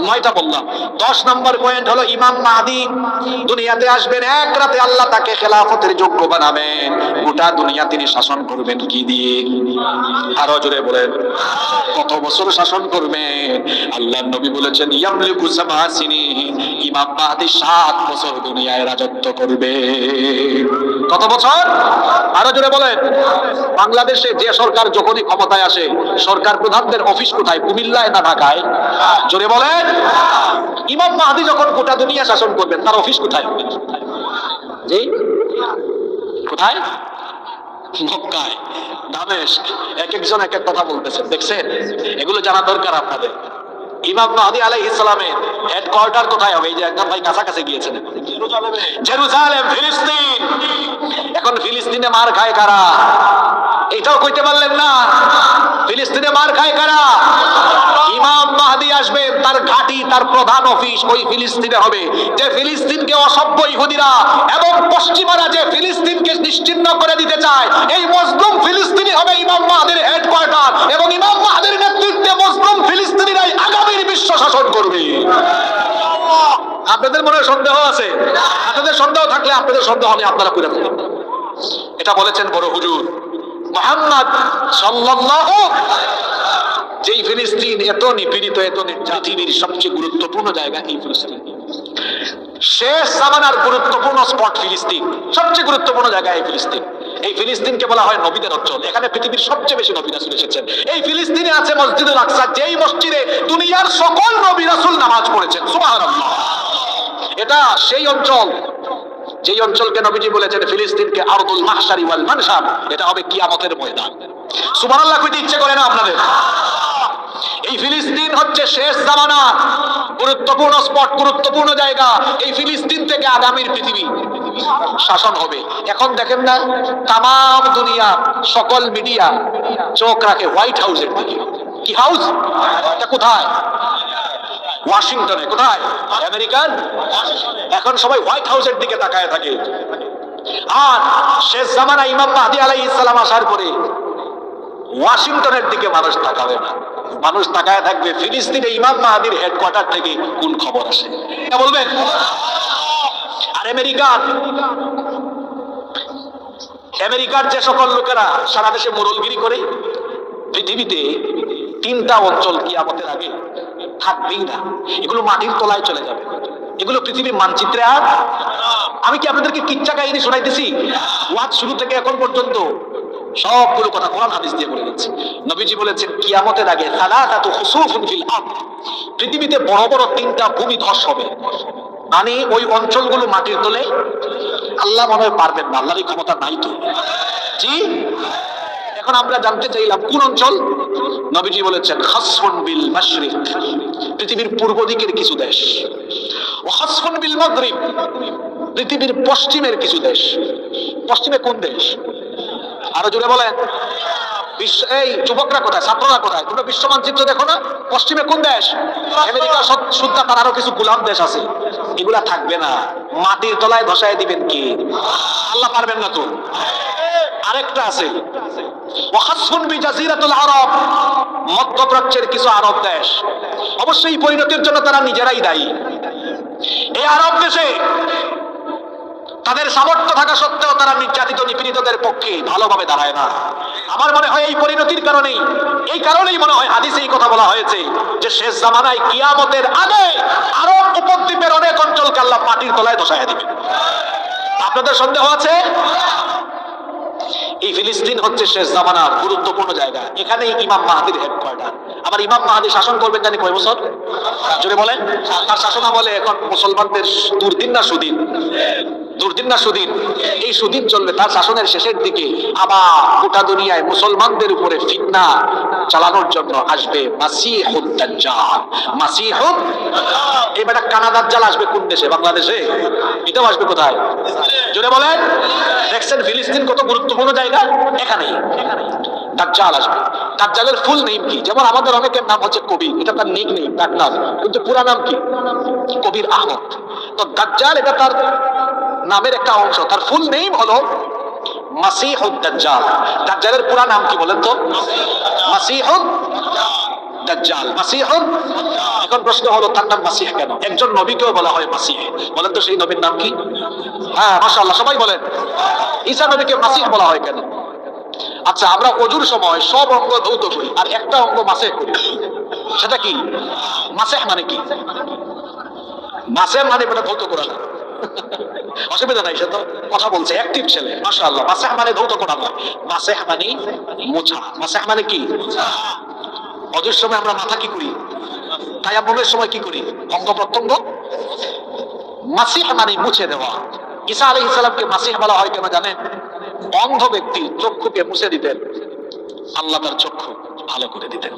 9টা বললাম। 10 নম্বর পয়েন্ট হলো ইমাম মাহদী দুনিয়াতে আসবেন, এক রাতে আল্লাহ তাকে খেলাফতের যোগ্য বানাবেন, গোটা দুনিয়া তিনি শাসন করবেন কি দিয়ে? আরো জোরে বলেন, কত বছর শাসন করবেন? আল্লাহর নবী বলেছেন ইয়ামলিকু সাবআ সিনিন, ইমাম মাহদী 7 বছর দুনিয়ায় রাজত্ব করবে। কত বছর? আরো জোরে বলেন। বাংলাদেশে যে সরকার যখনই ক্ষমতায় আসে, সরকার প্রধানদের অফিস কোথায়? কুমিল্লায় না ঢাকায়? জোরে বলেন। ইমাম মাহদী যখন গোটা দুনিয়া শাসন করবেন, তার অফিস কোথায়? জি, কোথায়? মক্কায়, দামেস্ক। এক একজন এক এক কথা বলতেছেন, দেখছেন? এগুলো জানা দরকার আপনাদের। ইমাম মাহদী আলাইহিস সালামের হেডকোয়ার্টার কোথায় হবে? এই যে একদম ভাই কাছাকাছি গিয়েছেন, জেরুজালেম, ফিলিস্তিন। এখন ফিলিস্তিনে মার খায় কারা? এটাও কইতে পারলেন না। ফিলিস্তিনে মার খায় কারা? ইমাম মাহদী আসবে, তার ঘাঁটি, তার প্রধান অফিস ওই ফিলিস্তিনে হবে। যে ফিলিস্তিনকে অসভ্য ইহুদিরা এবং পশ্চিমারা যে ফিলিস্তিনকে নিশ্চিহ্ন করে দিতে চায়, এই মজলুম ফিলিস্তিনি হবে ইমাম মাহদীর হেডকোয়ার্টার, এবং ইমাম মাহদীর নেতৃত্বে মজলুম ফিলিস্তিনিরাই আগামীর বিশ্ব শাসন করবে। আপনাদের মনে সন্দেহ আছে? আপনাদের সন্দেহ থাকলে আপনাদের সন্দেহ নিয়ে আপনারা পুরো ফেলেন। এটা বলেছেন বড় হুজুর মুহাম্মদ সাল্লাল্লাহু। যেই ফিলিস্তিন এত নিপীড়িত, এত পৃথিবীর সবচেয়ে গুরুত্বপূর্ণ জায়গা এই ফিলিস্তিন। শেষ জামানার গুরুত্বপূর্ণ স্পট ফিলিস্তিন, সবচেয়ে গুরুত্বপূর্ণ জায়গা এই ফিলিস্তিন। এই ফিলিস্তিনকে বলা হয় নবীদের অঞ্চল। এখানে পৃথিবীর সবচেয়ে বেশি নবী রাসূল এসেছেন। এই ফিলিস্তিনে আছে মসজিদুল আকসা, যেই মসজিদে দুনিয়ার সকল নবী রাসূল নামাজ পড়েছেন। সুবহানাল্লাহ। এটা সেই অঞ্চল, যেই অঞ্চলকে নবীজি বলেছেন ফিলিস্তিনকে আরদুল মাহশারি ওয়াল মানশার, এটা হবে কিয়ামতের ময়দান। সুবহানাল্লাহ কইতে ইচ্ছে করে না আপনাদের? এই ফিলিস্তিন হচ্ছে শেষ জামানা গুরুত্বপূর্ণ স্পট, গুরুত্বপূর্ণ জায়গা। এই ফিলিস্তিন থেকে আগামীর পৃথিবী শাসন হবে। এখন দেখেন না, তাম দুনিয়া সকল মিডিয়া চোখ রাখে হোয়াইট হাউসের দিকে। কি হাউস? এটা কোথায়? ওয়াশিংটনে। কোথায়? আমেরিকার। এখন সবাই হোয়াইট হাউসের দিকে তাকায় থাকে। আর শেষ জামানা ইমাম মাহদী আলাইহিস সালাম আসার পরে ওয়াশিংটনের দিকে মানুষ তাকাবে না, মানুষ তাকায় থাকবে ফিলিস্তিনে ইমাম মাহাদির হেডকোয়ার্টার থেকে কোন খবর আসে, এটা বলবেন। আর আমেরিকার যে সকল লোকেরা সারা দেশে মোড়লগিরি করে, পৃথিবীতে 3টা অঞ্চল কিয়ামতের আগে থাকবেই না, এগুলো মাটির তলায় চলে যাবে, এগুলো পৃথিবীর মানচিত্রে আর। আমি কি আপনাদেরকে কিচ্ছা কাহিনী শোনাইতেছি? ওয়াজ শুরু থেকে এখন পর্যন্ত সবগুলো কথা কোরআন হাদিস দিয়ে বলে দিচ্ছে। নবীজি বলেছেন কিয়ামতের আগে সালাসাতু খুসুফুন ফিল আরদ, পৃথিবীতে বড় বড় 3টা ভূমিধস হবে, মানে ওই অঞ্চলগুলো মাটির তলে। আল্লাহ মনে হয় পারবেন না, আল্লাহর ক্ষমতা নাই তো। জি, এখন আমরা জানতে চাইলাম কোন অঞ্চল? নবীজি বলেছেন খাসফুন বিল মাশরিক, পৃথিবীর পূর্ব দিকের কিছু দেশ, ওয়া খাসফুন বিল মাগরিব, পৃথিবীর পশ্চিমের কিছু দেশ। পশ্চিমে কোন দেশ? আরো জোরে বলেন। এই যুবকরা কোথায়, ছাত্ররা কোথায়? তোমরা বিশ্ব মানচিত্র দেখো না? পশ্চিমে কোন দেশ? আমেরিকা সুদ্ধা, তার আরো কিছু গোলাম দেশ আছে, এগুলা থাকবে না, মাটির তলায় ধসায় দিবেন কি? আল্লাহ পারবেন না তো। আরেকটা আছে ওয়াখাসফুন বিজাজিরাতুল আরব, মধ্যপ্রাচ্যের কিছু আরব দেশ, অবশ্যই পরিণতির জন্য তারা নিজেরাই দায়ী। এই আরব দেশে তাদের সামর্থ্য থাকা সত্ত্বেও তারা নির্যাতিত নিপীড়িতদের পক্ষে ভালোভাবে দাঁড়ায় না। আমার মনে হয় এই পরিণতির কারণেই, এই কারণেই মনে হয় হাদিসে এই কথা বলা হয়েছে যে শেষ জামানায় কিয়ামতের আগে আরব উপদ্বীপের অনেক অঞ্চলকে আল্লাহ মাটির তলায় ধসাইয়া দিবেন। আপনাদের সন্দেহ আছে? এই ফিলিস্তিন হচ্ছে শেষ জামানার গুরুত্বপূর্ণ জায়গা, এখানেই ইমাম মাহাদির হেডকোয়ার্টার। আবার ইমাম মাহাদি শাসন করবেন জানি কয় বছর? জোরে বলেন। তার শাসনামলে এখন মুসলমানদের দুর্দিন না সুদিন? দুর্দিন না সুদিন? এই সুদিন চলবে। তার শাসনের শেষের দিকে আবার গোটা দুনিয়ায় মুসলমানদের উপরে ফিতনা চালানোর জন্য আসবে মাসিহুদ দাজ্জাল। মাসিহুদ, এই বেটা কানা দাজ্জাল আসবে কোন দেশে? বাংলাদেশে। এটাও আসবে কোথায়? জোরে বলেন। দেখছেন ফিলিস্তিন কত গুরুত্বপূর্ণ জায়গা, এখানেই দাজ্জাল আসবে। দাজ্জালের ফুল নেম কি? যেমন আমাদের অনেকের নাম হচ্ছে কবির, এটা তার নিক নেম, তার নাম, কিন্তু পুরা নাম কি? কবির আহমদ। তো দাজ্জাল এটা তার নামের একটা অংশ, তার ফুল নেম হলো মাসিহুদ দাজ্জাল। দাজ্জালের পুরা নাম কি বলেন তো? মাসিহুদ দাজ্জাল। মাসিহুদ। এখন প্রশ্ন হলো তার নাম মাসিহ কেন? একজন নবীকেও বলা হয় মাসিহ, বলেন তো সেই নবীর নাম কি? হ্যাঁ মাশাআল্লাহ, সবাই বলেন। ঈসা নবীকে মাসিহ বলা হয় কেন? আচ্ছা, আমরা ওযুর সময় সব অঙ্গ ধৌত করি আর একটা অঙ্গ মাসিহ করি, সেটা কি? মাসিহ মানে কি? মাসিহ মানে এটা ধৌত করা না, অসুবিধা নাই, সে তো কথা বলছে, অ্যাক্টিভ ছেলে মাশাআল্লাহ। মাসিহ মানে ধৌত করা নয়, মাসিহ মানে মোছা। মাসিহ মানে কি? ওযুর সময় আমরা মাথা কি করি? তায়াম্মুমের সময় কি করি? অঙ্গ প্রত্যঙ্গ। মাসিহ মানে মুছে দেওয়া। ঈসা আলাইহিস সালামকে মাসিহ বলা হয় কেন জানেন? অন্ধ ব্যক্তি চক্ষুকে মুছে দিতেন, আল্লাহ তার চক্ষু ভালো করে দিতেন।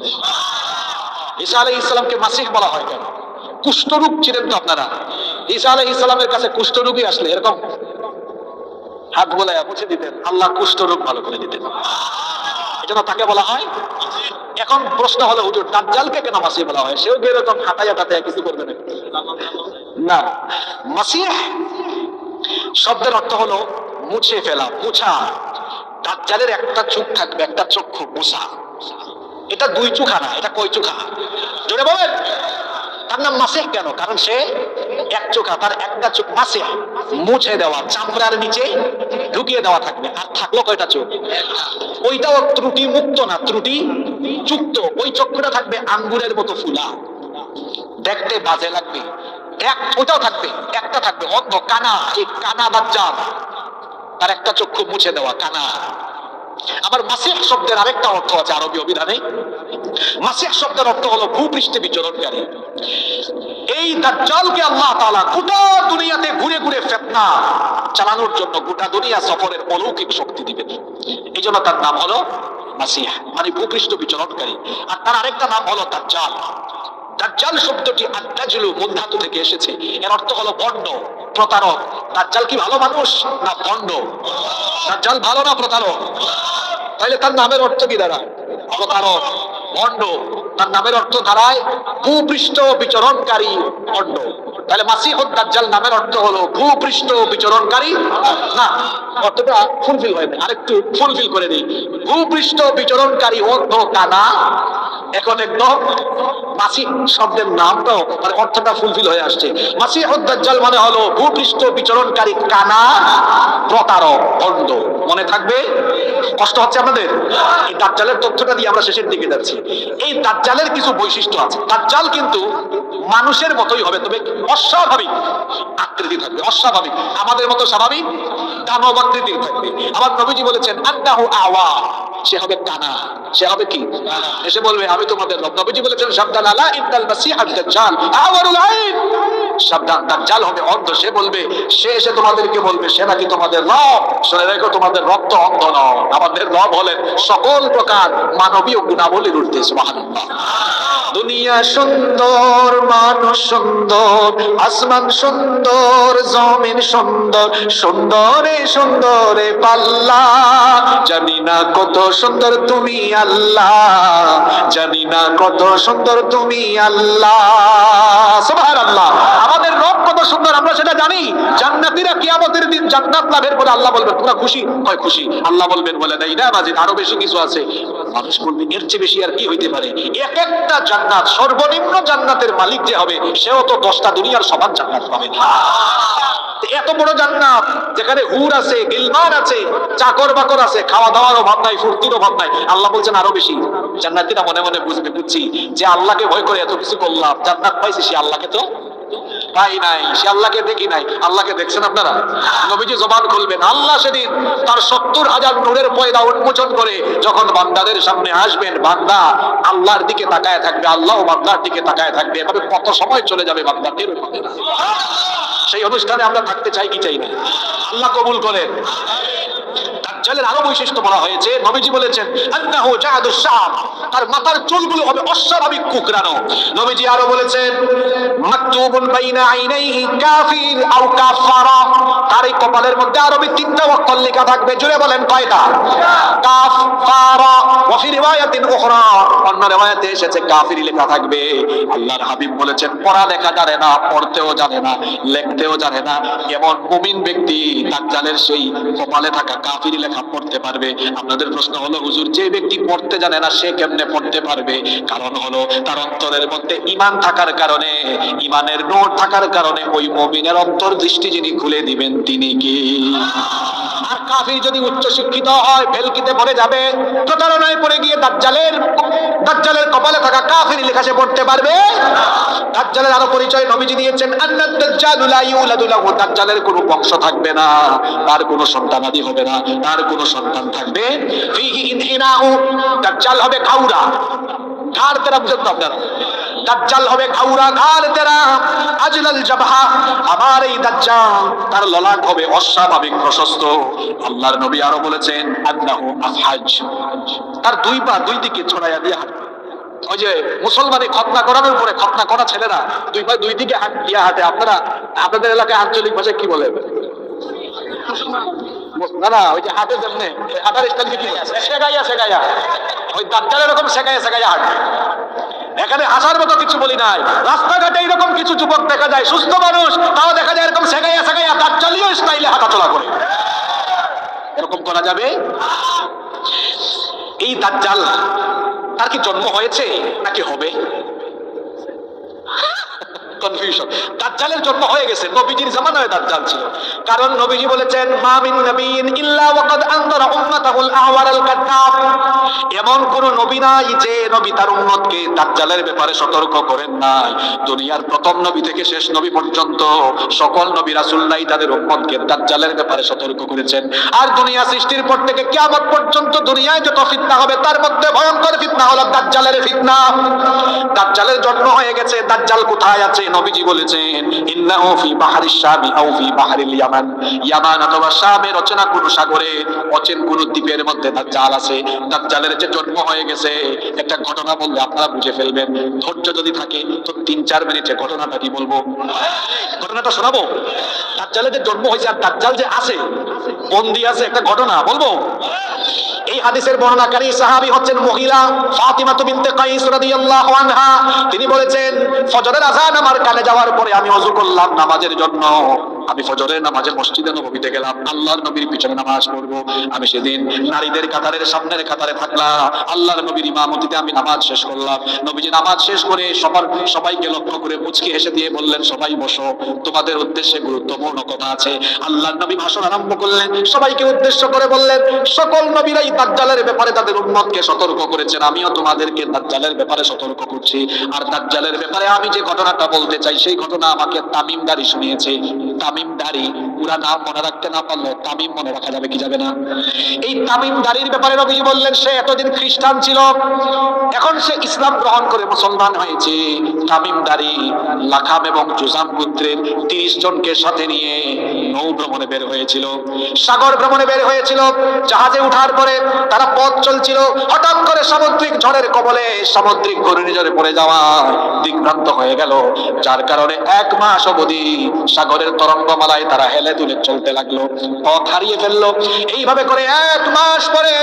ঈসা আলাইহিস সালামকে মাসিহ বলা হয় কেন? কুষ্ঠরোগ ছিলেন তো আপনারা, ঈসা আলাইহিস সালামের কাছে কুষ্ঠরোগী আসলে এরকম হাত বোলায়া মুছে দিতেন, আল্লাহ কুষ্ঠরোগ ভালো করে দিতেন, এজন্য তাকে বলা হয়। এখন প্রশ্ন হলো হুজুর দাজ্জালকে কেন মাসিহ বলা হয়? সেও এরকম হাঁটাইয়া টাটাইয়া কিছু করবে না। মাসিহ শব্দের অর্থ হলো মুছে ফেলা, মুছা। দাজ্জালের একটা চোখ থাকবে, একটা চক্ষু মুছা। এটা 2 চোখা না, এটা কয় চোখা? জোরে বলেন। তার নাম মাসিহ কেন? কারণ সে এক চোখা, তার একটা চোখ মাসিহ, মুছে দেওয়া, চামড়ার নিচে ঢুকিয়ে দেওয়া থাকবে। আর থাকলো কয়টা চোখ? ওইটাও ত্রুটি মুক্ত না, ত্রুটি যুক্ত। ওই চক্ষুটা থাকবে আঙ্গুরের মতো ফুলা, দেখতে বাজে লাগবে। ওইটাও থাকবে, একটা থাকবে অন্ধ, কানা। এই কানা দাজ্জাল, তার একটা চক্ষু মুছে দেওয়া, কানা। আবার মাসিহ শব্দের আরেকটা অর্থ আছে আরবি অভিধানে। মাসিহ শব্দের অর্থ হলো ভূপৃষ্ঠে বিচরণকারী। এই দাজ্জালকে আল্লাহ তাআলা গোটা দুনিয়াতে ঘুরে ঘুরে ফিতনা চালানোর জন্য গোটা দুনিয়া সফরের অলৌকিক শক্তি দিবেন। এই জন্য তার নাম হলো মাসিহ, মানে ভূপৃষ্ঠ বিচরণকারী। আর তার আরেকটা নাম হলো দাজ্জাল। দাজ্জাল শব্দটি আদ-দাজলু মূল ধাতু থেকে এসেছে, এর অর্থ হলো ভণ্ড, প্রতারক। দাজ্জাল কি ভালো মানুষ না ভণ্ড? দাজ্জাল ভালো না প্রতারক? তাহলে তার নামের অর্থ কি দাঁড়ায়? প্রতারক, ভণ্ড। তার নামের অর্থ দাঁড়ায় ভূপৃষ্ঠ বিচরণকারী ভণ্ড। তাহলে মাসিহুদ দাজ্জাল নামের অর্থ হলো ভূপৃষ্ঠ বিচরণকারী, না অর্থটা ফুলফিল হয় না, আরেকটু ফুলফিল করে দিই, ভূপৃষ্ঠ বিচরণকারী অর্ধ কানা। এখন একদম মাসিহ শব্দের নামটাও মানে অর্থটা ফুলফিল হয়ে আসছে। মাসিহুদ দাজ্জাল মানে হলো ভূপৃষ্ঠ বিচরণকারী কানা প্রতারক অন্ধ। মনে থাকবে? কষ্ট হচ্ছে আপনাদের? এই দাজ্জালের তথ্যটা দিয়ে আমরা শেষের দিকে যাচ্ছি। এই দাজ্জালের কিছু বৈশিষ্ট্য আছে। দাজ্জাল কিন্তু মানুষের মতোই হবে, তবে অস্বাভাবিক আকৃতি থাকবে, অস্বাভাবিক, আমাদের মতো স্বাভাবিক দানব আকৃতির থাকবে। আবার নবীজি বলেছেন আন্নাহু আওয়া, সে হবে কানা, সে হবে কি? এসে বলবে আমি তোমাদের রব। নবীজি বলেছেন সাবধান, আলা ইন্নাল মাসিহাদ দাজ্জাল আওয়ারুল আইন, সাবধান দাজ্জাল হবে অন্ধ। সে বলবে, সে এসে তোমাদেরকে বলবে সে নাকি তোমাদের রব। শুনে রেখো, তোমাদের রব তো অন্ধ নয়, আমাদের রব হলেন সকল প্রকার মানবীয় গুণাবলীর ঊর্ধ্বে। সুবহানাল্লাহ। দুনিয়া সুন্দর, মানুষ সুন্দর, আসমান সুন্দর, জমিন সুন্দর, সুন্দরে সুন্দরে পাল্লা, জানি না কত সুন্দর তুমি আল্লাহ, জানি না কত সুন্দর তুমি আল্লাহ। সুবহানাল্লাহ। আমাদের রব কত সুন্দর আমরা সেটা জানি। জান্নাতীরা কিয়ামতের দিন জান্নাত লাভের পরে আল্লাহ বলবেন তোমরা খুশি? হয় খুশি। আল্লাহ বলবেন বলে নাই না মাজিদ, আরো বেশি কিছু আছে। মানুষ বলবে এর চেয়ে বেশি আর কি হইতে পারে? এক একটা জান্নাত, সর্বনিম্ন জান্নাতের মালিক যে হবে সেও তো 10টা দুনিয়ার সমান জান্নাত পাবে। এত বড় জান্নাত যেখানে হুর আছে, গিলমান আছে, চাকর বাকর আছে, খাওয়া দাওয়ার অভাব নাই, ফুর্তির অভাব নাই। আল্লাহ বলছেন আরো বেশি। জান্নাতীরা মনে মনে বুঝবে, বুঝছি যে আল্লাহকে ভয় করে এত কিছু করলাম, জান্নাত পাইছি, সে আল্লাহকে তো পাই নাই, সে আল্লাহকে দেখি নাই। আল্লাহকে দেখছেন আপনারা? নবীজি জবান খুলবেন, আল্লাহ সেদিন তার 70,000 নূরের পয়দা উন্মোচন করে যখন বান্দাদের সামনে আসবেন, বান্দা আল্লাহর দিকে তাকায় থাকবে, আল্লাহ বান্দার দিকে তাকায় থাকবে। এভাবে কত সময় চলে যাবে বান্দা টের পাবে না। সেই অনুষ্ঠানে আমরা থাকতে চাই কি চাই না? আল্লাহ কবুল করেন। দাজ্জালের আরো বৈশিষ্ট্য বলা হয়েছে। নবীজি বলেছেন আন্নাহু জাহাদুস শাম, তার মাথার চুলগুলো হবে অস্বাভাবিক কুকরানো। নবীজি আরো বলেছেন মাকতুবুন বাইনা আইনাইহি কাফির আও কাফারা, তার এই কপালের মধ্যে আরবি 3টা অক্ষর লেখা থাকবে। জুড়ে বলেন কয়টা? কাফ ফারা। ওয়া ফি রিওয়ায়াতিন উখরা, অন্য রিওয়ায়াতে এসেছে কাফির লেখা থাকবে। আল্লাহর হাবিব বলেছেন পড়া লেখা জানে না, পড়তেও জানে না, লিখতেও জানে না, এমন মুমিন ব্যক্তি দাজ্জালের সেই কপালে থাকা কাফির লেখা পড়তে পারবে। আপনাদের প্রশ্ন হলো হুজুর যে ব্যক্তি পড়তে জানে না সে কেমনে পড়তে পারবে? কারণ হলো তার অন্তরের মধ্যে ঈমান থাকার কারণে, ঈমানের নূর থাকার কারণে ওই মুমিনের অন্তর্দৃষ্টি যিনি খুলে দিবেন তিনি কি? আর কাফির যদি উচ্চ শিক্ষিত হয় ভেলকিতে পড়ে যাবে, প্রতারণায় পড়ে গিয়ে দাজ্জালের কপালে থাকা কাফির লেখা সে পড়তে পারবে। দাজ্জালের আরো পরিচয় নবীজি দিয়েছেন আন্নাদ দাজ্জালু লা ইউলাদু লাহু, দাজ্জালের কোনো বংশ থাকবে না, তার কোনো সন্তানাদি হবে না, তার কোনো সন্তান থাকবে। ফিহি ইনহিনাউ, দাজ্জাল হবে ঘাউরা, ঘাড় তেরা। বুঝেন তো আপনারা? দাজ্জাল হবে ঘাউরা, ঘাড় তেরা। আজলাল জাবহা, আমার এই দাজ্জাল তার ললাট হবে অস্বাভাবিক প্রশস্ত। আল্লাহর নবী আরো বলেছেন আন্নাহু আফহাজ, তার দুই পা দুই দিকে ছড়াইয়া দিয়ে হাঁটে। ওই যে মুসলমানে খতনা করানোর পরে খতনা করা ছেলেরা দুই পা দুই দিকে দিয়ে হাঁটে। আপনারা আপনাদের এলাকায় আঞ্চলিক ভাষায় কি বলে? না না, ওই যে হাঁটে যেমনে হাঁটার স্টাইল কি সেগাইয়া সেগাইয়া, ওই দাজ্জাল এরকম সেগাইয়া সেগাইয়া হাঁটবে। এখানে হাসার মতো কিছু বলি নাই। রাস্তাঘাটে এরকম কিছু যুবক দেখা যায়, সুস্থ মানুষ, তাও দেখা যায় এরকম সেগাইয়া সেগাইয়া দাজ্জালীয় স্টাইলে হাঁটাচলা করে। এরকম করা যাবে? এই দাজ্জাল তার কি জন্ম হয়েছে নাকি হবে? কনফিউশন। দাজ্জালের জন্ম হয়ে গেছে, নবীজির জামানায় দাজ্জাল ছিল। কারণ নবীজি বলেছেন মা মিন নাবিয়্যিন ইল্লা ওয়াকাদ আনযারা উম্মাতাহুল আওয়ারাল কাযযাব, এমন কোন নবী নাই যে নবী তার উম্মতকে দাজ্জালের ব্যাপারে সতর্ক করেন নাই। দুনিয়ার প্রথম নবী থেকে শেষ নবী পর্যন্ত সকল নবী রাসূলরাই তাদের উম্মতকে দাজ্জালের ব্যাপারে সতর্ক করেছেন। আর দুনিয়া সৃষ্টির পর থেকে কিয়ামত পর্যন্ত দুনিয়ায় যত ফিতনা হবে তার মধ্যে ভয়ঙ্কর ফিতনা হলো দাজ্জালের ফিতনা। দাজ্জালের জন্ম হয়ে গেছে। দাজ্জাল কোথায় আছে? নবীজি বলেছেন ইন্নাহু ফি বাহরিশ শামি আও ফি বাহরিল ইয়ামান, ইয়ামান অথবা শামের অচেনা কোন সাগরে, অচেন কোন দ্বীপের মধ্যে দাজ্জাল আছে। দাজ্জাল দাজ্জালের যে জন্ম হয়ে গেছে, একটা ঘটনা বললে আপনারা বুঝে ফেলবেন। ধৈর্য যদি থাকে তো 3-4 মিনিটে ঘটনাটা কি বলবো, ঘটনাটা শোনাবো। দাজ্জালের যে জন্ম হয়েছে আর দাজ্জাল যে আছে, বন্দি আছে, একটা ঘটনা বলবো। এই হাদিসের বর্ণনাকারী সাহাবী হচ্ছেন মহিলা ফাতিমা বিনতে কাইস রাদিয়াল্লাহু আনহা। তিনি বলেছেন, ফজরের আযান আমার কানে যাওয়ার পরে আমি ওযু করলাম নামাজের জন্য। আমি ফজরের নামাজে মসজিদে নববীতে গেলাম, আল্লাহর নবীর পিছনে নামাজ পড়বো। আমি সেদিন নারীদের কাতারের সামনের কাতারে থাকলাম, আল্লাহর নবীর ইমামতিতে আমি নামাজ শেষ করলাম। নবীজি নামাজ শেষ করে সবাইকে লক্ষ্য করে মুচকি হেসে দিয়ে বললেন, সবাই বসো, তোমাদের উদ্দেশ্যে গুরুত্বপূর্ণ কথা আছে। আল্লাহর নবী ভাষণ আরম্ভ করলেন, সবাইকে উদ্দেশ্য করে বললেন, সকল নবীরাই দাজ্জালের ব্যাপারে তাদের উম্মতকে সতর্ক করেছেন, আমিও তোমাদেরকে দাজ্জালের ব্যাপারে সতর্ক করছি। আর দাজ্জালের ব্যাপারে আমি যে ঘটনাটা বলতে চাই, সেই ঘটনা আমাকে তামিম দারি শুনিয়েছে। তামিম দারি, পুরা নাম মনে রাখতে না পারলেও তামিম মনে রাখা যাবে কি যাবে না? এই তামিম দারির ব্যাপারে নবীজি বললেন, সে এতদিন খ্রিস্টান ছিল, এখন সে ইসলাম গ্রহণ করে মুসলমান হয়েছে। তামিম দারি লাখাম এবং জুজাম গোত্রের 30 জনকে সাথে নিয়ে নৌ ভ্রমণে বের হয়েছিল, সাগর ভ্রমণে বের হয়েছিল। জাহাজে উঠার পরে তারা পথ চলছিল, হঠাৎ করে সামুদ্রিক ঝড়ের কবলে, সামুদ্রিক ঘূর্ণিঝড়ে পড়ে যাওয়া দিগ্ভ্রান্ত হয়ে গেল, যার কারণে 1 মাস অবধি সাগরের তরঙ্গমালায় তারা হেলে দুলে চলতে লাগলো, পথ হারিয়ে ফেললো। এইভাবে করে 1 মাস পরে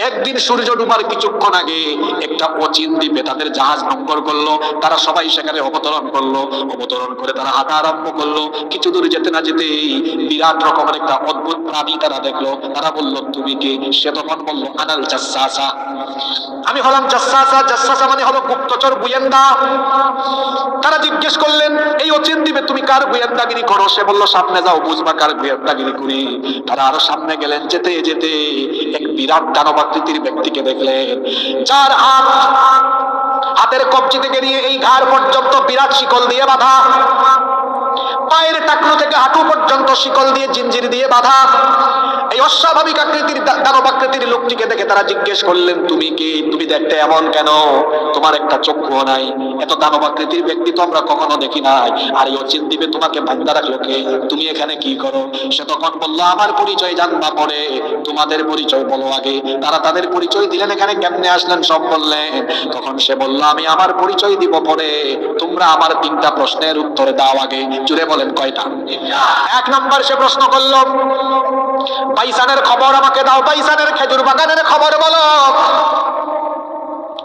একদিন সূর্য ডুবার কিছুক্ষণ আগে একটা অচিন দ্বীপে তাদের জাহাজ নোঙ্গর করলো। তারা সবাই সেখানে অবতরণ করলো, অবতরণ করে তারা হাঁটা আরম্ভ করলো। কিছু দূর যেতে না যেতেই বিরাট রকমের একটা অদ্ভুত প্রাণী তারা দেখলো। তারা বলল, তুমি কে? সে তখন বলল, আনাল জাসসাসা, আমি হলাম জাসসাসা। জাসসাসা মানে হলো গুপ্তচর, গোয়েন্দা। তারা জিজ্ঞেস করলেন, এই অচিন দ্বীপে তুমি কার গোয়েন্দাগিরি করো? সে বলল, সামনে যাও, বুঝবা কার গোয়েন্দাগিরি করি। তারা আরো সামনে গেলেন, যেতে যেতে এক বিরাট দানবাকৃতির ব্যক্তিকে দেখলেন, যার হাতের কবজি থেকে নিয়ে এই ঘাড় পর্যন্ত বিরাট শিকল দিয়ে বাঁধা, পায়ের টাকলু থেকে হাঁটু পর্যন্ত শিকল দিয়ে, জিঞ্জির দিয়ে বাঁধা। এই অস্বাভাবিক আকৃতির দানবাকৃতির লোকটিকে দেখে তারা জিজ্ঞেস করলেন, তুমি কে? তুমি দেখতে এমন কেন? তোমার একটা চক্ষুও নাই। এত দানবাকৃতির ব্যক্তি তো আমরা কখনো দেখি নাই। আর এই অচিন দ্বীপে তোমাকে বাঁধা রাখলো কে? তুমি এখানে কি করো? সে তখন বলল, আমার পরিচয় জানবা পরে, তোমাদের পরিচয় বলো আগে। তারা তাদের পরিচয় দিলেন, এখানে কেমনে আসলেন সব বললেন। তখন সে বলল, আমি আমার পরিচয় দিব পরে, তোমরা আমার 3টা প্রশ্নের উত্তর দাও আগে। জুড়ে বলেন, কয়টা? 1 নম্বর সে প্রশ্ন করলো, বাইসানের খবর আমাকে দাও, বাইসানের খেজুর বাগানের খবর বলো।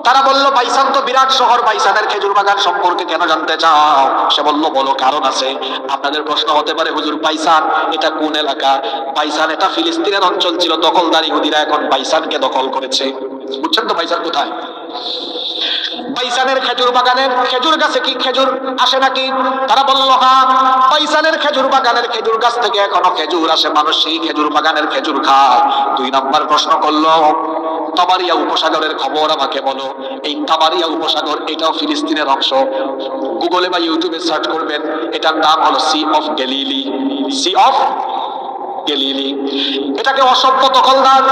তারা বলল, বাইসান তো বিরাট শহর, বাইসানের খেজুর বাগান সম্পর্কে কেন জানতে চাও? সে বলল, বলো, কারণ আছে। আপনাদের প্রশ্ন হতে পারে, হুজুর বাইসান এটা কোন এলাকা? বাইসান এটা ফিলিস্তিনের অঞ্চল ছিল, দখলদার ইহুদিরা এখন বাইসানকে দখল করেছে। বুঝছেন তো বাইসান কোথায়? বাইসানের খেজুর বাগানের খেজুর গাছে কি খেজুর আসে নাকি? তারা বলল, হ্যাঁ, বাইসানের খেজুর বাগানের খেজুর গাছ থেকে এখনো খেজুর আসে, মানুষ সেই খেজুর বাগানের খেজুর খায়। 2 নম্বর প্রশ্ন করলো, তাবারিয়া উপসাগরের খবর আমাকে বলো। এই তাবারিয়া উপসাগর এটাও ফিলিস্তিনের অংশ। গুগলে বা ইউটিউবে সার্চ করবেন, এটার নাম হলো Sea of Galilee. Sea of Galilee. এটাকে অসভ্য দখলদার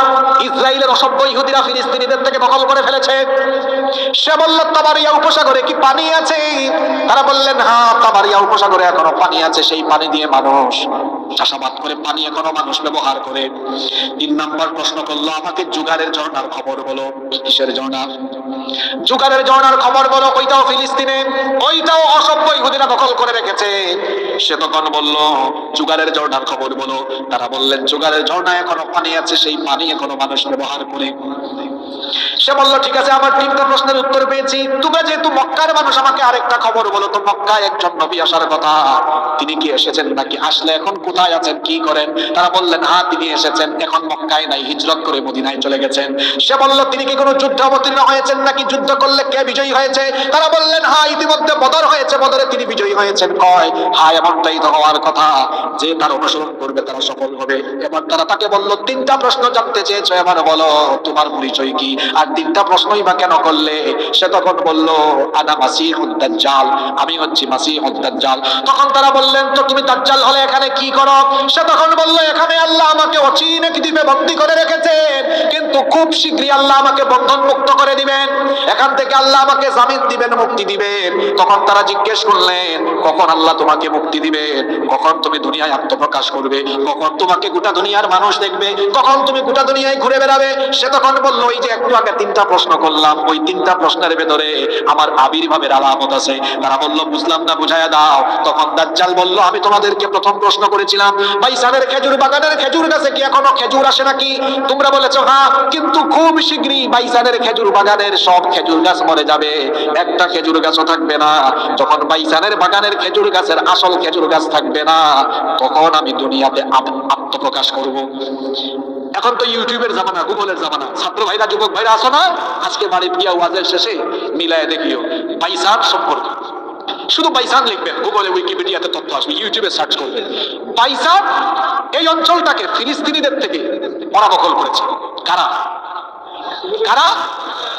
ইসরায়েলের অসভ্য ইহুদিরা ফিলিস্তিনিদের থেকে দখল করে ফেলেছে। সে বলল, তাবারিয়া উপসাগরে কি পানি আছে? তারা বললেন, হ্যাঁ, তাবারিয়া উপসাগরে এখনো পানি আছে, সেই পানি দিয়ে মানুষ চাষাবাদ করে, পানি এখনো মানুষ ব্যবহার করে। 3 নম্বর প্রশ্ন করলো, আমাকে জুগারের ঝর্ণার খবর বলো। কিসের ঝর্ণা? জুগারের ঝর্ণার খবর বলো। ওইটাও ফিলিস্তিনে, ওইটাও অসভ্য ইহুদিরা দখল করে রেখেছে। সে তখন বলল, জুগারের ঝর্ণার খবর বলো। তারা বললেন, জুগারের ঝর্ণায় এখনো পানি আছে, সেই পানি এখনো মানুষ ব্যবহার করে। সে বলল, ঠিক আছে, আমার 3টা প্রশ্নের উত্তর পেয়েছি। তুমি যেহেতু মক্কার মানুষ, আমাকে আরেকটা খবর বলো তো, মক্কায় একজন নবী আসার কথা, তিনি কি এসেছেন নাকি? আসলে এখন কোথায় আছেন, কি করেন? তারা বললেন, হ্যাঁ, তিনি এসেছেন, এখন মক্কায় নাই, হিজরত করে মদিনায় চলে গেছেন। সে বলল, তিনি কি কোনো যুদ্ধে অবতীর্ণ হয়েছেন নাকি? যুদ্ধ করলে কে বিজয়ী হয়েছে? তারা বললেন, হ্যাঁ, ইতিমধ্যে বদর হয়েছে, বদরে তিনি বিজয়ী হয়েছেন। কয়, হ্যাঁ, এমনটাই তো হওয়ার কথা, যে তার অনুসরণ করবে তারা সফল হবে। এবার তারা তাকে বলল, 3টা প্রশ্ন জানতে চেয়েছো, এবার বলো তোমার পরিচয় কি? আর তিনটা প্রশ্নই বা কেন করলে? সে তখন বলল আনা মাসিহুদ দাজ্জাল, আমি হচ্ছি মাসিহুদ দাজ্জাল। তখন তারা বললেন তো তুমি দাজ্জাল হলে এখানে কি করো? সে তখন বলল এখানে আল্লাহ আমাকে অচিনে দ্বীপে বন্দী করে রেখেছেন, কিন্তু খুব শীঘ্রই আল্লাহ আমাকে বন্ধন মুক্ত করে দিবেন, এখান থেকে আল্লাহ আমাকে জামিন দিবেন, মুক্তি দিবেন। তখন তারা জিজ্ঞেস করলেন কখন আল্লাহ তোমাকে মুক্তি দিবেন, কখন তুমি দুনিয়ায় আত্মপ্রকাশ করবে, কখন তোমাকে গোটা দুনিয়ার মানুষ দেখবে, কখন তুমি গোটা দুনিয়ায় ঘুরে বেড়াবে? সে তখন বলল ওই যে একটু আগে তিনটা প্রশ্ন করলাম, ওই তিনটা প্রশ্নের ভেতরে আমার আবির্ভাবের আলামত আছে। তারা বলল বুঝলাম না, বুঝায়া দাও। তখন দাজ্জাল বলল আমি তোমাদেরকে প্রথম প্রশ্ন করেছিলাম বাইসানের খেজুর বাগানের খেজুর গাছে কি এখনো খেজুর আসে নাকি? তোমরা বলেছো হ্যাঁ, কিন্তু খুব শীঘ্রই বাইসানের খেজুর বাগানের সব খেজুর গাছ মরে যাবে, একটা খেজুর গাছও থাকবে না। যখন বাইসানের বাগানের খেজুর গাছের আসল খেজুর গাছ থাকবে না, তখন আমি দুনিয়াতে আত্মপ্রকাশ করব। এখন তো ইউটিউবের জামানা, গুগলের জামানা। ছাত্র ভাইরা, যুবক ভাইরা আসো না, আজকে বাড়ি গিয়া ওয়াজের শেষে মিলায় দেখিও বাইসান সম্পর্কে। শুধু বাইসান লিখবেন, গুগলে উইকিপিডিয়াতে তথ্য আসবে, ইউটিউবে সার্চ করবেন। বাইসান এই অঞ্চলটাকে ফিলিস্তিনিদের থেকে ওরা দখল করেছে। কারা কারা?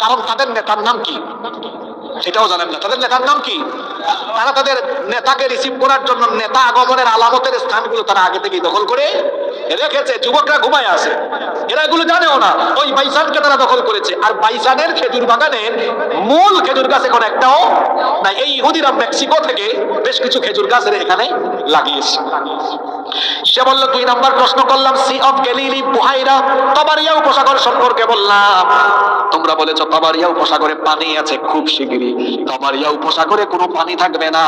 কারণ তাদের নেতার নাম কি এটাও জানেন না। তাদের নেতার নাম কি? তারা তাদের নেতাকে রিসিভ করার জন্য নেতা আগমনের আলামতের স্থানগুলো তারা আগে থেকেই দখল করে রেখেছে। যুবকরা ঘুমায় আছে, এরা এগুলো জানেও না। ওই বাইসানকে তারা দখল করেছে। আর বাইসানের খেজুর বাগানের মূল খেজুর গাছ এখন একটাও না। এই ইহুদিরা মেক্সিকো থেকে বেশ কিছু খেজুর গাছ এখানে লাগিয়েছে। সে বলল 2 নাম্বার প্রশ্ন করলাম সি অফ গ্যালিলি, বুহাইরা তাবারিয়া উপসাগর সম্পর্কে বললাম। তোমরা বলেছো তাবারিয়া উপসাগরে পানি আছে, খুব শিগগিরই তাবারিয়া উপসাগরে কোনো পানি থাকবে না।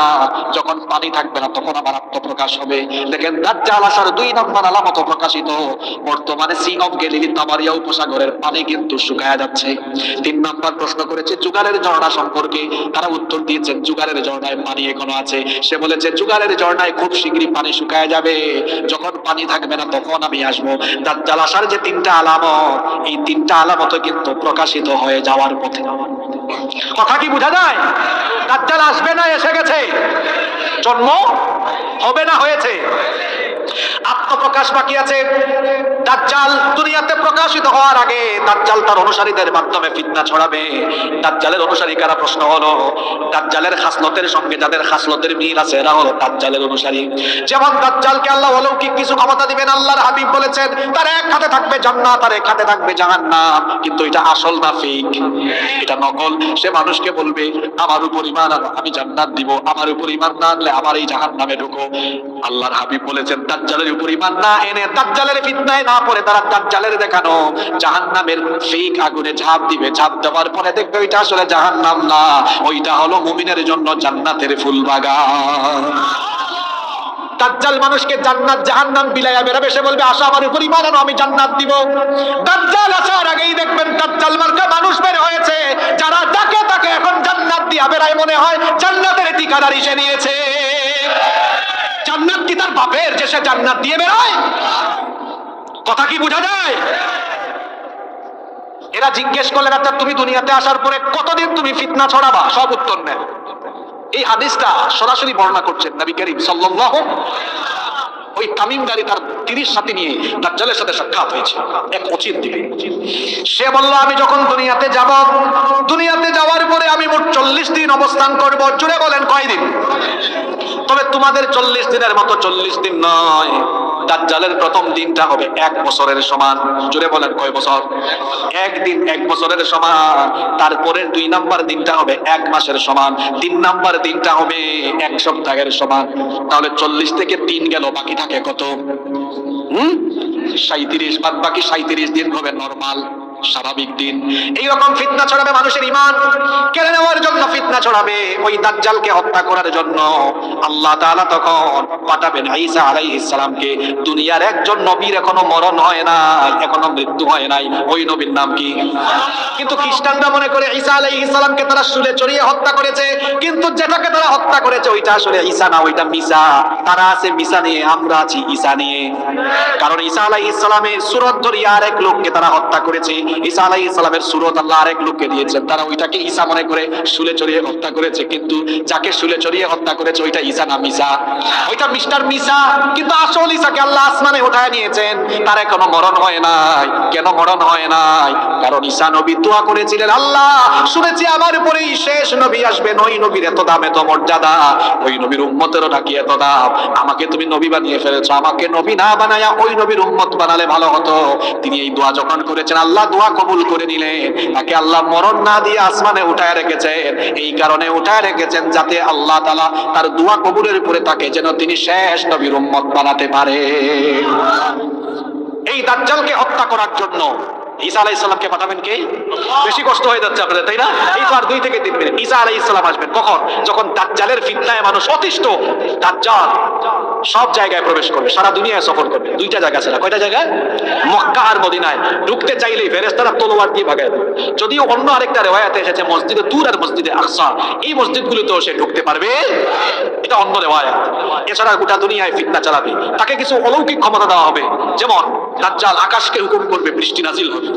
যখন পানি থাকবে না তখন আবার আত্মপ্রকাশ হবে। দেখেন দাজ্জাল আসার 2 নাম্বার আলামত প্রকাশিত। বর্তমানে সি অফ গ্যালিলি তাবারিয়া উপসাগরের পানি কিন্তু শুকায়া যাচ্ছে। 3 নাম্বার প্রশ্ন করেছে জুগারের ঝর্ণা সম্পর্কে। তারা উত্তর দিয়েছেন জুগারের ঝর্ণায় পানি এখনো আছে। সে বলেছে জুগারের ঝর্ণায় খুব শিগগিরই পানি শুকায়া যাবে, যখন পানি থাকবে না তখন আমি আসবো। দাজ্জাল আসার যে 3টা আলামত, এই 3টা আলামত কিন্তু প্রকাশিত হয়ে যাওয়ার পথে। কথা কি বোঝা যায়? দাজ্জাল আসবে না এসে গেছে, জন্ম হবে না হয়েছে, আত্মপ্রকাশ বাকি আছে। দাজ্জাল দুনিয়াতে প্রকাশিত হওয়ার আগে দাজ্জাল তার অনুসারীদের মাধ্যমে ফিতনা ছড়াবে। দাজ্জালের অনুসারী কারা? প্রশ্ন হলো দাজ্জালের খাসলতের সঙ্গে যাদের খাসলতের মিল আছে এরা হলো দাজ্জালের অনুসারী। যেমন দাজ্জালকে আল্লাহ অলৌকিক কিছু ক্ষমতা দিবেন। আল্লাহর হাবিব বলেছেন তার এক হাতে থাকবে জান্নাত আর এক হাতে থাকবে জাহান্নাম। কিন্তু এটা আসল না ফেক, এটা নকল। সে মানুষকে বলবে আমার উপর ঈমান আনো, আমি জান্নাত দিব, আমার উপর ঈমান না আনলে আমার এই জাহান্নামে ঢুকো। আল্লাহর হাবিব বলেছেন দাজ্জালের উপর ঈমান না এনে দাজ্জালের ফিতনায় না পড়ে তারা দাজ্জালের দেখানো জাহান্নামের ফেক আগুনে ঝাঁপ দিবে। ঝাঁপ দেওয়ার পরে দেখবে ওইটা আসলে জাহান্নাম না, ওইটা হলো মুমিনের জন্য জান্নাতের ফুল বাগান। দাজ্জাল মানুষকে জান্নাত জাহান্নাম বিলাইয়া বেরাবে। সে বলবে আসো আমার উপর ঈমান আনো, আমি জান্নাত দিব। দাজ্জাল আসার আগেই দেখবেন দাজ্জাল মার্কা মানুষ বের হয়েছে, যারা তাকে তাকে এখন জান্নাত দিয়া বেরায়, মনে হয় জান্নাতের ঠিকাদারি সে নিয়েছে। জান্নাত কি তার বাপের যে সে জান্নাত দিয়ে বেরোয়? কথা কি বোঝা যায়? এরা জিজ্ঞেস করলেন আচ্ছা তুমি দুনিয়াতে আসার পরে কতদিন তুমি ফিতনা ছড়াবা? সব উত্তর নেন। এই হাদিসটা সরাসরি বর্ণনা করছেন নবী করিম সাল্লাল্লাহু। ওই তামিমদারি তার 30 সাথী নিয়ে দাজ্জালের সাথে সাক্ষাৎ হয়েছে এক অচির দিকে। সে বলল আমি যখন দুনিয়াতে যাব, দুনিয়াতে যাওয়ার পরে আমি মোট 40 দিন অবস্থান করব। জুড়ে বলেন কয়দিন? তবে তোমাদের 40 দিনের মতো 40 দিন নয়। দাজ্জালের প্রথম দিনটা হবে 1 বছরের সমান। জুড়ে বলেন কয় বছর? একদিন 1 বছরের সমান। তারপরের 2 নাম্বার দিনটা হবে 1 মাসের সমান। 3 নাম্বার দিনটা হবে 1 সপ্তাহের সমান। তাহলে 40 থেকে 3 গেল, বাকি থাকে কত? 37। বাদ বাকি 37 দিন হবে নরমাল স্বাভাবিক দিন। এইরকম ফিতনা ছড়াবে, মানুষের ঈমান কেড়ে নেওয়ার জন্য ফিতনা ছড়াবে। ওই দাজ্জালকে হত্যা করার জন্য আল্লাহ তাআলা তখন পাঠাবেন ঈসা আলাইহিস সালামকে। দুনিয়ার একজন নবীর এখনো মরণ হয় না, এখনো মৃত্যু হয় নাই। ওই নবীর নাম কি? কিন্তু খ্রিস্টানরা মনে করে ঈসা আলাইহিস সালামকে তারা শুলে চড়িয়ে হত্যা করেছে, কিন্তু যেটাকে তারা হত্যা করেছে ওইটা আসলে ঈসা না, ওইটা মিসা। তারা আছে মিসা নিয়ে, আমরা আছি ঈসা নিয়ে। কারণ ঈসা আলাইহিস সালামের সূরত ধরে আর এক লোককে তারা হত্যা করেছে। ঈসা আলাইহিস সালামের সূরত আল্লাহ আরেক লোককে দিয়েছেন, তারা ওইটাকে ঈসা মনে করে শুলে চড়িয়ে হত্যা করেছে, কিন্তু যাকে শুলে চড়িয়ে হত্যা করেছে ওইটা ঈসা না মিসা, ওইটা মিস্টার মিসা। কিন্তু আসল ঈসাকে আল্লাহ আসমানে উঠায় নিয়েছেন, তার এখনো মরণ হয় নাই। কেন মরণ হয় নাই? কারণ ঈসা নবী দোয়া করেছিলেন, আল্লাহ শুনেছি আমার উপরেই শেষ নবী আসবেন, ওই নবীর এত দাম এত মর্যাদা, ওই নবীর উম্মতেরও নাকি এত দাম, আমাকে তুমি নবী বানিয়ে ফেলেছো, আমাকে নবী না বানায়া ওই নবীর উম্মত বানালে ভালো হতো। তিনি এই দোয়া যখন করেছেন আল্লাহ দোয়া কবুল করে নিলেন, তাকে আল্লাহ মরণ না দিয়ে আসমানে উঠায় রেখেছেন। এই কারণে উঠায় রেখেছেন যাতে আল্লাহ তাআলা তার দোয়া কবুলের উপরে তাকে যেন তিনি শেষ নবীর উম্মত বানাতে পারে। এই দাজ্জালকে হত্যা করার জন্য ঈসা আলাইহিস সালামকে পাঠাবেন কে? বেশি কষ্ট হয়ে যাচ্ছে আপনাদের, তাই না? এই তো আর 2 থেকে 3 মিনিট। ঈসা আলাইহিস সালাম আসবেন কখন? যখন দাজ্জালের ফিতনায় মানুষ অতিষ্ঠ। দাজ্জাল সব জায়গায় প্রবেশ করবে, সারা দুনিয়ায় সফর করবে। 2টা জায়গা আছে না, কয়টা জায়গায়? মক্কা আর মদিনায়। ঢুকতে চাইলেই ফেরেশতারা তলোয়ার দিয়ে ভাগায় দেবে। যদিও অন্য আরেকটা রিওয়ায়াতে এসেছে মসজিদে তুর আর মসজিদে আকসা, এই মসজিদগুলোতেও সে ঢুকতে পারবে, এটা অন্য রিওয়ায়াত। এছাড়া গোটা দুনিয়ায় ফিতনা চালাবে, তাকে কিছু অলৌকিক ক্ষমতা দেওয়া হবে। যেমন দাজ্জাল আকাশকে হুকুম করবে, বৃষ্টি নাজিল হবে।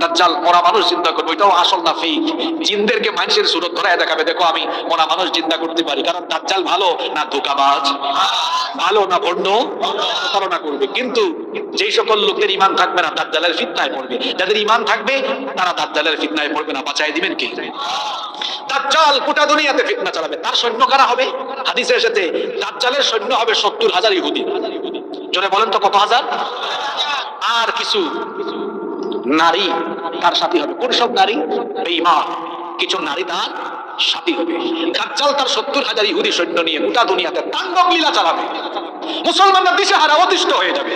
দাজ্জাল মরা মানুষ জিন্দা করবে, ওইটাও আসল না ফেক। জিনদেরকে মানুষের সুরত ধরে দেখাবে, দেখো আমি মরা মানুষ জিন্দা করতে পারি। কারণ দাজ্জাল ভালো না ধোঁকাবাজ, ভালো না ভণ্ড, প্রতারণা করবে। কিন্তু যেই সকল লোকদের ঈমান থাকবে না দাজ্জালের ফিতনায় পড়বে, যাদের ঈমান থাকবে তারা দাজ্জালের ফিতনায় পড়বে না। বাঁচাই দিবেন কে? দাজ্জাল গোটা দুনিয়াতে ফিতনা চালাবে। তার সৈন্য কারা হবে? হাদিসে এসেছে দাজ্জালের সৈন্য হবে 70,000 ইহুদি। জোরে বলেন তো কত হাজার? আর কিছু নারী তার সাথী হবে। কোন সব নারী? বেঈমান কিছু নারী তার সাথী হবে। দাজ্জাল তার 70,000 ইহুদি সৈন্য নিয়ে গোটা দুনিয়াতে তাণ্ডব লীলা চালাবে। মুসলমানরা দিশেহারা অতিষ্ঠ হয়ে যাবে।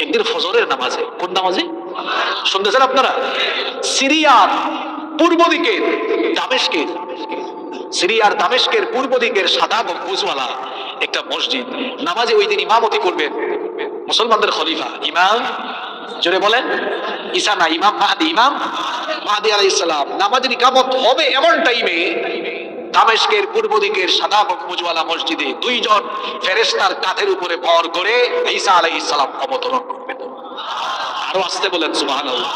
একদিন ফজরের নামাজে, কোন নামাজে শুনতেছেন আপনারা? সিরিয়ার পূর্ব দিকের দামেস্কের, সিরিয়ার দামেস্কের পূর্ব দিকের সাদা গম্বুজওয়ালা একটা মসজিদ, নামাজে ওই দিন ইমামতি করবেন মুসলমানদের খলিফা ইমাম, জোরে বলেন, ঈসা না ইমাম মাহদি, ইমাম মাহদি আলাইহিস সালাম। নামাজের ইকামত হবে এমন টাইমে দামেস্কের পূর্ব দিকের সাদা গম্বুজওয়ালা মসজিদে 2 জন ফেরেশতার কাঁধের উপরে ভর করে ঈসা আলাইহিস সালাম অবতরণ করবেন। আরো আসতে বলেন সুবহানাল্লাহ।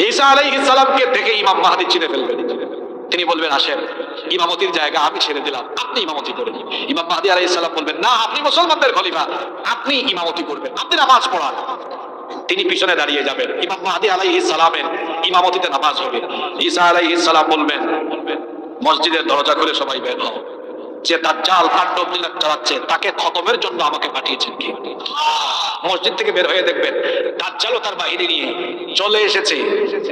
ঈসা আলাইহিস সালামকে দেখে ইমাম মাহদি চিনে ফেলবেন। তিনি বলবেন, আসেন, ইমামতির জায়গা আমি ছেড়ে দিলাম, আপনি ইমামতি করেন। ইমাম মাহদি আলাইহিস সালাম বলবেন, না, আপনি মুসলমানদের খলিফা, আপনি ইমামতি করবেন, আপনি নামাজ পড়ান। তিনি পিছনে দাঁড়িয়ে যাবেন, ইমাম মাহদি আলাইহিস সালামের ইমামতিতে নামাজ হবে। ঈসা আলাইহিস সালাম বলবেন, মসজিদের দরজা খুলে সবাই বের হও, যে দাজ্জাল তাণ্ডব লীলা চালাচ্ছে তাকে খতমের জন্য আমাকে পাঠিয়েছেন কে? মসজিদ থেকে বের হয়ে দেখবেন দাজ্জালও তার বাহিনী নিয়ে চলে এসেছে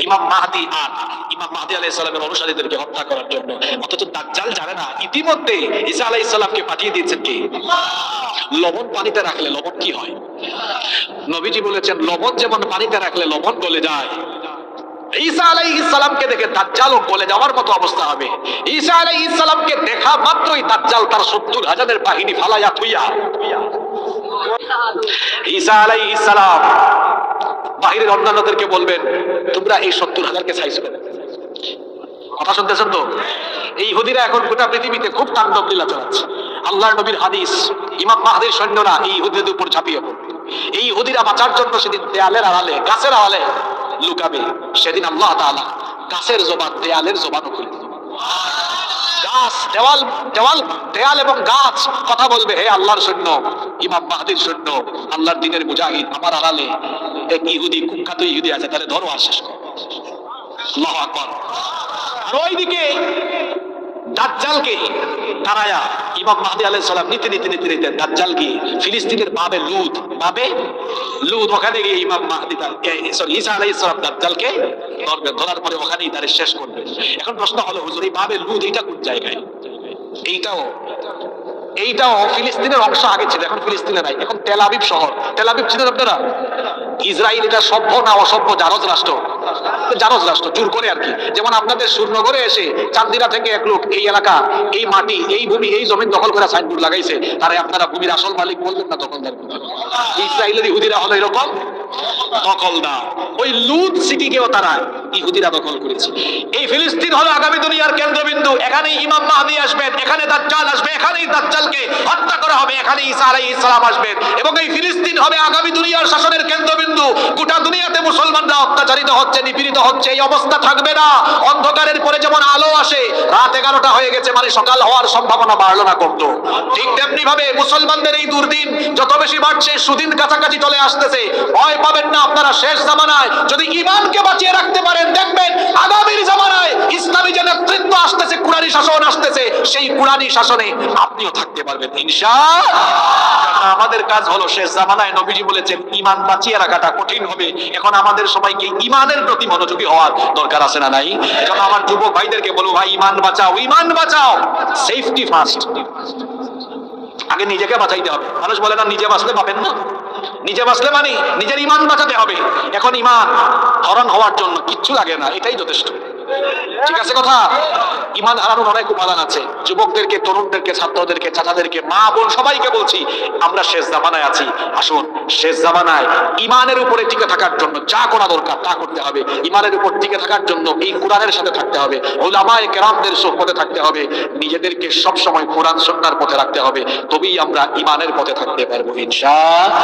ইমাম মাহদি আর ইমাম মাহদি আলাইহিস সালামের অনুসারীদেরকে হত্যা করার জন্য। অথচ দাজ্জাল জানে না ইতিমধ্যে ঈসা আলাইহিস সালামকে পাঠিয়ে দিয়েছেন কে? লবণ পানিতে রাখলে লবণ কি হয়? নবীজি বলেছেন, লবণ যেমন পানিতে রাখলে লবণ গলে যায়, ঈসা আলাইহিস সালামকে দেখে দাজ্জালও গলে যাওয়ার মতো অবস্থা হবে। ঈসা আলাইহিস সালামকে দেখা মাত্রই দাজ্জাল তার 70,000 বাহিনী ফালাইয়া থুইয়া ঈসা আলাইহিস সালাম বাহিরের অন্যান্যদেরকে বলবেন, তোমরা এই 70,000কে সাইজ করো। কথা শুনতেছেন তো? এই ইহুদিরা এখন গোটা পৃথিবীতে খুব তাণ্ডব লীলা চালাচ্ছে। আল্লাহর নবীর হাদিস, ইমাম মাহদির সৈন্যরা এই ইহুদিদের উপর ঝাঁপিয়ে পড়বে। এই ইহুদিরা বাঁচার জন্য সেদিন দেয়ালের আড়ালে, গাছের আড়ালে লুকাবে। সেদিন আল্লাহ তাআলা গাছের জবান দেয়ালের জবানও খুলে দিবেন। গাছ, দেওয়াল, দেওয়াল, দেয়াল এবং গাছ কথা বলবে, হে আল্লাহর সৈন্য, ইমাম মাহদির সৈন্য, আল্লাহর দ্বীনের মুজাহিদ, আমার আড়ালে এক ইহুদি, কুখ্যাত ইহুদি আছে, তাহলে ধরো আর শেষ করো। আল্লাহু আকবার। আর ওইদিকে দাজ্জালকে তারায়া ইমাম মাহদি আলাইহিস সালাম নিতে নিতে নিতে নিতে দাজ্জালকে ফিলিস্তিনের বাবে লুদ ওখানে গিয়ে ইমাম মাহদি ঈসা আলাইহিস সালাম দাজ্জালকে ধরবে, ধরার পরে ওখানেই তারে শেষ করবে। এখন প্রশ্ন হলো, হুজুর এই বাবে লুদ এইটা কোন জায়গায়? এইটাও ফিলিস্তিনের অংশ আগে ছিল, এখন ফিলিস্তিনে নাই, এখন তেল আবিব শহর। তেল আবিব চিনেন আপনারা? ইসরায়েল এটা সভ্য না অসভ্য জারজ রাষ্ট্র? জারজ রাষ্ট্র, জোর করে আর কি। যেমন আপনাদের সুরনগরে এসে চান্দিনা থেকে এক লোক এই এলাকা, এই মাটি, এই ভূমি, এই জমিন দখল করে সাইনবোর্ড লাগাইছে, তারে আপনারা ভূমির আসল মালিক বলবেন না দখলদার? ইসরায়েলের ইহুদিরা হলো এরকম দখলদার। ওই লুদ সিটিকেও তারা ইহুদিরা দখল করেছে। এই ফিলিস্তিন হলো আগামী দুনিয়ার কেন্দ্রবিন্দু। এখানেই ইমাম মাহদী আসবেন, এখানে দাজ্জাল আসবে, এখানেই দাজ্জালকে হত্যা করা হবে, এখানে ঈসা আলাইহিস সালাম আসবেন, এবং এই ফিলিস্তিন হবে আগামী দুনিয়ার শাসনের কেন্দ্রবিন্দু। গোটা দুনিয়াতে মুসলমানরা অত্যাচারিত হচ্ছে, নিপীড়িত হচ্ছে। এই অবস্থা থাকবে না। অন্ধকারের পরে যেমন আলো আসে, রাত 11টা হয়ে গেছে মানে সকাল হওয়ার সম্ভাবনা বাড়লো না কমলো, ঠিক তেমনি ভাবে মুসলমানদের এই দুর্দিন যত বেশি বাড়ছে, সুদিন কাছাকাছি চলে আসতেছে। ভয় পাবেন না, আপনারা শেষ জামানায় যদি ঈমানকে বাঁচিয়ে রাখতে পারেন, দেখবেন আগামীর জামানায় ইসলামী যে নেতৃত্ব আসতেছে, কুরআনী শাসন আসতেছে, সেই কুরআনী শাসনে আপনিও থাকতে পারবেন ইনশাআল্লাহ। আমাদের কাজ হলো, শেষ জামানায় নবীজি বলেছেন ঈমান বাঁচিয়ে রাখাটা কঠিন হবে। এখন আমাদের সবাইকে ঈমানের প্রতি মনোযোগী হওয়ার দরকার আছে না নাই? এজন্য আমার যুবক ভাইদেরকে বলবো, ভাই ঈমান বাঁচাও, ঈমান বাঁচাও, সেফটি ফার্স্ট। আগে নিজেকে বাঁচাইতে হবে। মানুষ বলে না নিজে বাঁচলে পাবেন না, নিজে বাঁচলে মানে নিজের ঈমান বাঁচাতে হবে। এখন ঈমান হরণ হওয়ার জন্য কিচ্ছু লাগে না, এটাই যথেষ্ট। ঠিক আছে কথা? ঈমান হারানোর অনেক উপাদান আছে। যুবকদেরকে, তরুণদেরকে, ছাত্রদেরকে, চাচাদেরকে, মা বোন সবাইকে বলছি, আমরা শেষ জামানায় আছি। আসুন, শেষ জামানায় ঈমানের উপরে টিকে থাকার জন্য যা করা দরকার তা করতে হবে। ঈমানের উপর টিকে থাকার জন্য এই কোরআনের সাথে থাকতে হবে, উলামায়ে কেরামদের সুহবতে থাকতে হবে, নিজেদেরকে সব সময় কোরআন সুন্নাহর পথে রাখতে হবে। তবেই আমরা ঈমানের পথে থাকতে পারবো ইনশাআল্লাহ।